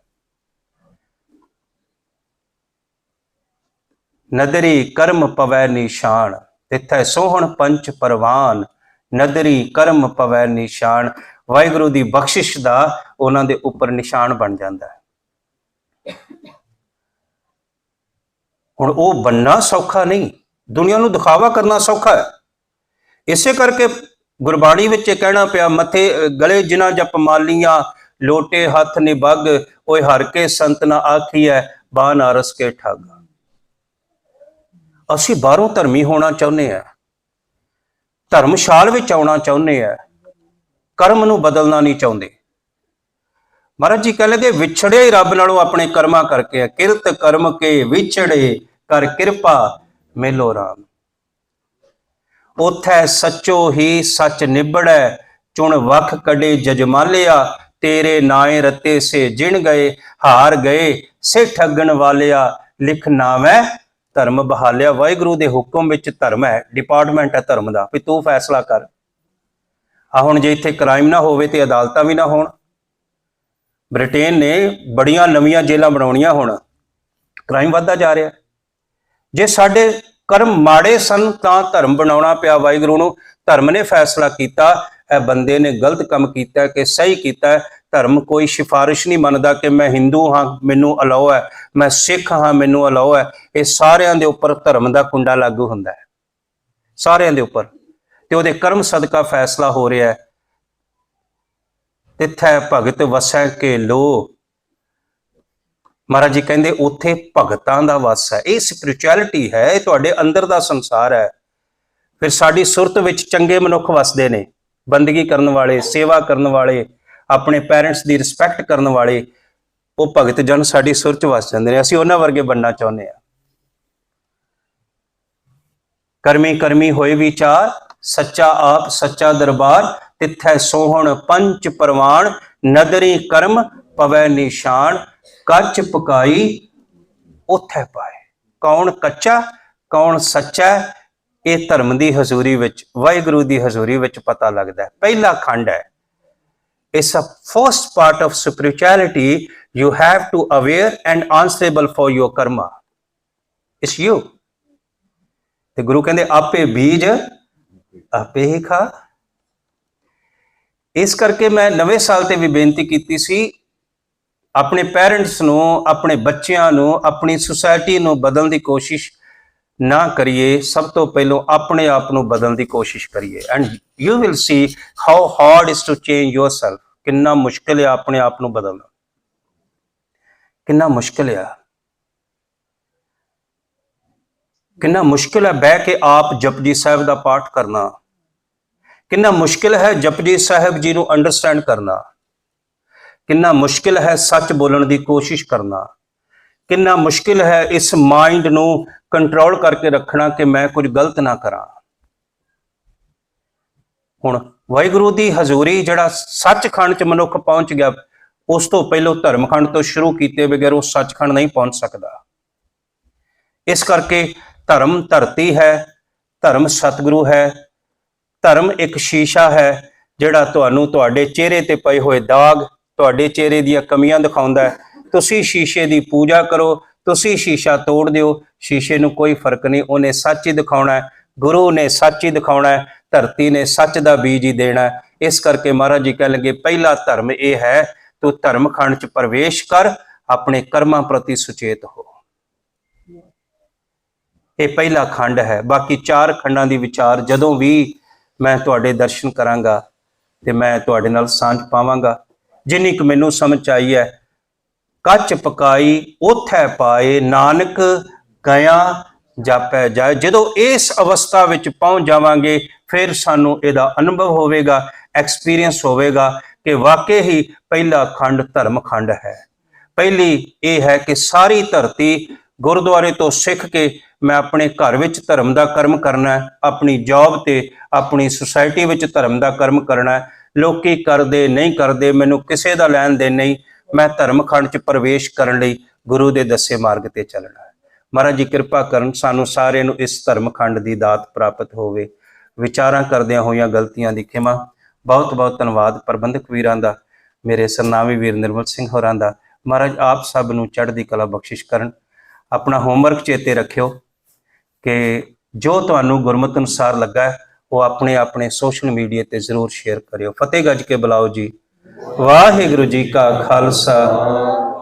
ਨਦਰੀ ਕਰਮ ਪਵੈ ਨਿਸ਼ਾਨ। ਤਿੱਥੈ ਸੋਹਣ ਪੰਚ ਪਰਵਾਨ, ਨਦਰੀ ਕਰਮ ਪਵੈ ਨਿਸ਼ਾਨ। ਵਾਹਿਗੁਰੂ ਦੀ ਬਖਸ਼ਿਸ਼ ਦਾ ਉਹਨਾਂ ਦੇ ਉੱਪਰ ਨਿਸ਼ਾਨ ਬਣ ਜਾਂਦਾ ਹੈ। ਹੁਣ ਉਹ ਬੰਨਾ ਸੌਖਾ ਨਹੀਂ, ਦੁਨੀਆ ਨੂੰ ਦਿਖਾਵਾ ਕਰਨਾ ਸੌਖਾ ਹੈ। ਇਸੇ ਕਰਕੇ ਗੁਰਬਾਣੀ ਵਿੱਚ ਇਹ ਕਹਿਣਾ ਪਿਆ, ਮੱਥੇ ਗਲੇ ਜਿਨ੍ਹਾਂ ਜਪ ਮਾਲੀਆਂ, ਲੋਟੇ ਹੱਥ ਨਿਬੱਗ, ਓਏ ਹਰ ਕੇ ਸੰਤ ਨਾ ਆਖੀਐ, ਬਾ ਨਾਰਸ ਕੇ ਠੱਗ। ਅਸੀਂ ਬਾਹਰੋਂ ਧਰਮੀ ਹੋਣਾ ਚਾਹੁੰਦੇ ਆ, ਧਰਮਸ਼ਾਲ ਵਿੱਚ ਆਉਣਾ ਚਾਹੁੰਦੇ ਆ, ਕਰਮ ਨੂੰ ਬਦਲਣਾ ਨਹੀਂ ਚਾਹੁੰਦੇ। ਮਹਾਰਾਜ ਜੀ ਕਹਿ ਲਗੇ ਵਿਛੜਿਆ ਹੀ ਰੱਬ ਨਾਲੋਂ ਆਪਣੇ ਕਰਮਾਂ ਕਰਕੇ ਆ। ਕਿਰਤ ਕਰਮ ਕੇ ਵਿਛੜੇ, ਕਰ ਕਿਰਪਾ ਮੇਲੋ ਰਾਮ। ਉਥੈ ਸੱਚੋ ਹੀ ਸੱਚ ਨਿਬੜੈ, ਚੁਣ ਵਖ ਕਢੇ ਜਜਮਾਲਿਆ, ਤੇਰੇ ਨਾਏ ਰਤੇ ਸੇ ਜਿਣ ਗਏ, ਹਾਰ ਗਏ ਸੇ ਠੱਗਣ ਵਾਲਿਆ, ਲਿਖ ਨਾਵੈ ਧਰਮ ਬਹਾਲਿਆ। ਵਾਹਿਗੁਰੂ ਦੇ ਹੁਕਮ ਵਿੱਚ ਧਰਮ ਹੈ, ਡਿਪਾਰਟਮੈਂਟ ਹੈ ਧਰਮ ਦਾ, ਵੀ ਤੂੰ ਫੈਸਲਾ ਕਰ। ਹੁਣ ਜੇ ਇੱਥੇ ਕ੍ਰਾਈਮ ਨਾ ਹੋਵੇ ਤੇ ਅਦਾਲਤਾਂ ਵੀ ਨਾ ਹੋਣ। ਬ੍ਰਿਟੇਨ ਨੇ ਬੜੀਆਂ ਨਵੀਆਂ ਜੇਲ੍ਹਾਂ ਬਣਾਉਣੀਆਂ, ਹੁਣ ਕ੍ਰਾਈਮ ਵੱਧਦਾ ਜਾ ਰਿਹਾ। ਜੇ ਸਾਡੇ ਕਰਮ ਮਾੜੇ ਸਨ ਤਾਂ ਧਰਮ ਬਣਾਉਣਾ ਪਿਆ ਵਾਹਿਗੁਰੂ ਨੂੰ। ਧਰਮ ਨੇ ਫੈਸਲਾ ਕੀਤਾ ਇਹ ਬੰਦੇ ਨੇ ਗਲਤ ਕੰਮ ਕੀਤਾ ਕਿ ਸਹੀ ਕੀਤਾ। ਧਰਮ ਕੋਈ ਸਿਫਾਰਿਸ਼ ਨਹੀਂ ਮੰਨਦਾ ਕਿ ਮੈਂ ਹਿੰਦੂ ਹਾਂ ਮੈਨੂੰ ਅਲਾਓ ਹੈ, ਮੈਂ ਸਿੱਖ ਹਾਂ ਮੈਨੂੰ ਅਲਾਓ ਹੈ। ਇਹ ਸਾਰਿਆਂ ਦੇ ਉੱਪਰ ਧਰਮ ਦਾ ਕੁੰਡਾ ਲਾਗੂ ਹੁੰਦਾ ਹੈ, ਸਾਰਿਆਂ ਦੇ ਉੱਪਰ, ਤੇ ਉਹਦੇ ਕਰਮ ਸਦਕਾ ਫੈਸਲਾ ਹੋ ਰਿਹਾ ਹੈ। ਤਿੱਥੈ ਭਗਤ ਵਸੈ ਕੇ ਲੋ, ਮਹਾਰਾਜ ਜੀ ਕਹਿੰਦੇ ਉੱਥੇ ਭਗਤਾਂ ਦਾ ਵਸ ਹੈ। ਇਹ ਸਪਿਰਿਚੁਅਲਿਟੀ ਹੈ, ਇਹ ਤੁਹਾਡੇ ਅੰਦਰ ਦਾ ਸੰਸਾਰ ਹੈ। ਫਿਰ ਸਾਡੀ ਸੁਰਤ ਵਿੱਚ ਚੰਗੇ ਮਨੁੱਖ ਵਸਦੇ ਨੇ, ਬੰਦਗੀ ਕਰਨ ਵਾਲੇ, ਸੇਵਾ ਕਰਨ ਵਾਲੇ, ਆਪਣੇ ਪੈਰੈਂਟਸ ਦੀ ਰਿਸਪੈਕਟ ਕਰਨ ਵਾਲੇ, ਉਹ ਭਗਤ ਜਨ ਸਾਡੀ ਸੁਰਤ ਵਸ ਜਾਂਦੇ ਨੇ। ਅਸੀਂ ਉਹਨਾਂ ਵਰਗੇ ਬਣਨਾ ਚਾਹੁੰਦੇ ਹਾਂ। ਕਰਮੀ ਕਰਮੀ ਹੋਏ ਵਿਚਾਰ, ਸੱਚਾ ਆਪ ਸੱਚਾ ਦਰਬਾਰ, ਤਿੱਥੈ ਸੋਹਣ ਪੰਚ ਪ੍ਰਵਾਨ, ਨਦਰੀ ਕਰਮ ਪਵੈ ਨਿਸ਼ਾਨ, ਕੱਚ ਪਕਾਈ ਉਥੈ ਪਾਏ। ਕੌਣ ਕੱਚਾ ਕੌਣ ਸੱਚਾ, ਇਹ ਧਰਮ ਦੀ ਹਜ਼ੂਰੀ ਵਿੱਚ, ਵਾਹਿਗੁਰੂ ਦੀ ਹਜ਼ੂਰੀ ਵਿੱਚ ਪਤਾ ਲੱਗਦਾ ਹੈ। ਪਹਿਲਾ ਖੰਡ ਹੈ। It's a first part of spirituality. You have to aware and answerable for your karma. It's you. ਤੇ ਗੁਰੂ ਕਹਿੰਦੇ ਆਪੇ ਬੀਜ ਆਪੇ ਹੀ ਖਾ। ਇਸ ਕਰਕੇ ਮੈਂ ਨਵੇਂ ਸਾਲ ਤੇ ਵੀ ਬੇਨਤੀ ਕੀਤੀ ਸੀ, ਆਪਣੇ ਪੈਰੈਂਟਸ ਨੂੰ, ਆਪਣੇ ਬੱਚਿਆਂ ਨੂੰ, ਆਪਣੀ ਸੁਸਾਇਟੀ ਨੂੰ ਬਦਲਣ ਦੀ ਕੋਸ਼ਿਸ਼ ਨਾ ਕਰੀਏ। ਸਭ ਤੋਂ ਪਹਿਲਾਂ ਆਪਣੇ ਆਪ ਨੂੰ ਬਦਲਣ ਦੀ ਕੋਸ਼ਿਸ਼ ਕਰੀਏ। And you will see how hard is to change yourself. ਕਿੰਨਾ ਮੁਸ਼ਕਿਲ ਹੈ ਆਪਣੇ ਆਪ ਨੂੰ ਬਦਲਣਾ, ਕਿੰਨਾ ਮੁਸ਼ਕਿਲ ਆ, ਕਿੰਨਾ ਮੁਸ਼ਕਿਲ ਹੈ ਬਹਿ ਕੇ ਆਪ ਜਪਜੀ ਸਾਹਿਬ ਦਾ ਪਾਠ ਕਰਨਾ, ਕਿੰਨਾ ਮੁਸ਼ਕਿਲ ਹੈ ਜਪਜੀ ਸਾਹਿਬ ਜੀ ਨੂੰ ਅੰਡਰਸਟੈਂਡ ਕਰਨਾ, ਕਿੰਨਾ ਮੁਸ਼ਕਿਲ ਹੈ ਸੱਚ ਬੋਲਣ ਦੀ ਕੋਸ਼ਿਸ਼ ਕਰਨਾ, ਕਿੰਨਾ ਮੁਸ਼ਕਿਲ ਹੈ ਇਸ ਮਾਈਂਡ ਨੂੰ ਕੰਟਰੋਲ ਕਰਕੇ ਰੱਖਣਾ ਕਿ ਮੈਂ ਕੁਝ ਗਲਤ ਨਾ ਕਰਾਂ। ਹੁਣ ਵਾਹਿਗੁਰੂ ਦੀ ਹਜ਼ੂਰੀ, ਜਿਹੜਾ ਸੱਚਖੰਡ ਚ ਮਨੁੱਖ ਪਹੁੰਚ ਗਿਆ, ਉਸ ਤੋਂ ਪਹਿਲਾਂ ਧਰਮਖੰਡ ਤੋਂ ਸ਼ੁਰੂ ਕੀਤੇ ਬਗੈਰ ਉਹ ਸੱਚਖੰਡ ਨਹੀਂ ਪਹੁੰਚ ਸਕਦਾ। ਇਸ ਕਰਕੇ ਧਰਮ ਧਰਤੀ ਹੈ, ਧਰਮ ਸਤਿਗੁਰੂ ਹੈ, ਧਰਮ ਇੱਕ ਸ਼ੀਸ਼ਾ ਹੈ ਜਿਹੜਾ ਤੁਹਾਨੂੰ ਤੁਹਾਡੇ ਚਿਹਰੇ ਤੇ ਪਏ ਹੋਏ ਦਾਗ, ਤੁਹਾਡੇ ਚਿਹਰੇ ਦੀਆਂ ਕਮੀਆਂ ਦਿਖਾਉਂਦਾ ਹੈ। ਤੁਸੀਂ ਸ਼ੀਸ਼ੇ ਦੀ ਪੂਜਾ ਕਰੋ, ਤੁਸੀਂ ਸ਼ੀਸ਼ਾ ਤੋੜ ਦਿਓ, ਸ਼ੀਸ਼ੇ ਨੂੰ ਕੋਈ ਫਰਕ ਨਹੀਂ, ਉਹਨੇ ਸੱਚ ਹੀ ਦਿਖਾਉਣਾ ਹੈ, ਗੁਰੂ ਨੇ ਸੱਚ ਹੀ ਦਿਖਾਉਣਾ ਹੈ, ਧਰਤੀ ਨੇ ਸੱਚ ਦਾ ਬੀਜ ਹੀ ਦੇਣਾ। ਇਸ ਕਰਕੇ ਮਹਾਰਾਜ ਜੀ ਕਹਿ ਲਗੇ ਪਹਿਲਾ ਧਰਮ ਇਹ ਹੈ, ਤੂੰ ਧਰਮਖੰਡ ਚ ਪ੍ਰਵੇਸ਼ ਕਰ, ਆਪਣੇ ਕਰਮਾਂ ਪ੍ਰਤੀ ਸੁਚੇਤ ਹੋ। ਇਹ ਪਹਿਲਾ ਖੰਡ ਹੈ। ਬਾਕੀ 4 ਖੰਡਾਂ ਦੀ ਵਿਚਾਰ ਜਦੋਂ ਵੀ ਮੈਂ ਤੁਹਾਡੇ ਦਰਸ਼ਨ ਕਰਾਂਗਾ ਤੇ ਮੈਂ ਤੁਹਾਡੇ ਨਾਲ ਸਾਂਝ ਪਾਵਾਂਗਾ। ਜਿੰਨੀ ਕੁ ਮੈਨੂੰ ਸਮਝ ਆਈ ਹੈ, ਕੱਚ ਪਕਾਈ ਉਥੈ ਪਾਏ, ਨਾਨਕ ਗਿਆ ਜਾਪੈ ਜਾਏ। ਜਦੋਂ ਇਸ ਅਵਸਥਾ ਵਿੱਚ ਪਹੁੰਚ ਜਾਵਾਂਗੇ ਫਿਰ ਸਾਨੂੰ ਇਹਦਾ ਅਨੁਭਵ ਹੋਵੇਗਾ, ਐਕਸਪੀਰੀਅੰਸ ਹੋਵੇਗਾ ਕਿ ਵਾਕਈ ਹੀ ਪਹਿਲਾ ਖੰਡ ਧਰਮ ਖੰਡ ਹੈ। ਪਹਿਲੀ ਇਹ ਹੈ ਕਿ ਸਾਰੀ ਧਰਤੀ ਗੁਰਦੁਆਰੇ ਤੋਂ ਸਿੱਖ ਕੇ ਮੈਂ ਆਪਣੇ ਘਰ ਵਿੱਚ ਧਰਮ ਦਾ ਕਰਮ ਕਰਨਾ, ਆਪਣੀ ਜੌਬ ਤੇ ਆਪਣੀ ਸੁਸਾਇਟੀ ਵਿੱਚ ਧਰਮ ਦਾ ਕਰਮ ਕਰਨਾ। ਲੋਕੀ ਕਰਦੇ ਨਹੀਂ ਕਰਦੇ, ਮੈਨੂੰ ਕਿਸੇ ਦਾ ਲੈਣ ਦੇਣ ਨਹੀਂ। ਮੈਂ ਧਰਮਖੰਡ ਚ ਪ੍ਰਵੇਸ਼ ਕਰਨ ਲਈ ਗੁਰੂ ਦੇ ਦੱਸੇ ਮਾਰਗ ਤੇ ਚੱਲਣਾ ਹੈ। ਮਹਾਰਾਜ ਜੀ ਕਿਰਪਾ ਕਰਨ, ਸਾਨੂੰ ਸਾਰਿਆਂ ਨੂੰ ਇਸ ਧਰਮਖੰਡ ਦੀ ਦਾਤ ਪ੍ਰਾਪਤ ਹੋਵੇ। ਵਿਚਾਰਾਂ ਕਰਦਿਆਂ ਹੋਈਆਂ ਗਲਤੀਆਂ ਦੀ ਖਿਮਾ। ਬਹੁਤ ਬਹੁਤ ਧੰਨਵਾਦ ਪ੍ਰਬੰਧਕ ਵੀਰਾਂ ਦਾ, ਮੇਰੇ ਸਰਨਾਮੀ ਵੀਰ ਨਿਰਮਲ ਸਿੰਘ ਹੋਰਾਂ ਦਾ। ਮਹਾਰਾਜ ਆਪ ਸਭ ਨੂੰ ਚੜ੍ਹਦੀ ਕਲਾ ਬਖਸ਼ਿਸ਼ ਕਰਨ। ਆਪਣਾ ਹੋਮਵਰਕ ਚੇਤੇ ਰੱਖਿਓ ਕਿ ਜੋ ਤੁਹਾਨੂੰ ਗੁਰਮਤਿ ਅਨੁਸਾਰ ਲੱਗਾ ਉਹ ਆਪਣੇ ਆਪਣੇ ਸੋਸ਼ਲ ਮੀਡੀਆ ਤੇ ਜ਼ਰੂਰ ਸ਼ੇਅਰ ਕਰਿਓ। ਫਤਿਹ ਗੱਜ ਕੇ ਬੁਲਾਓ ਜੀ। ਵਾਹਿਗੁਰੂ ਜੀ ਕਾ ਖਾਲਸਾ,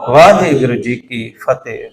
ਵਾਹਿਗੁਰੂ ਜੀ ਕੀ ਫਤਿਹ।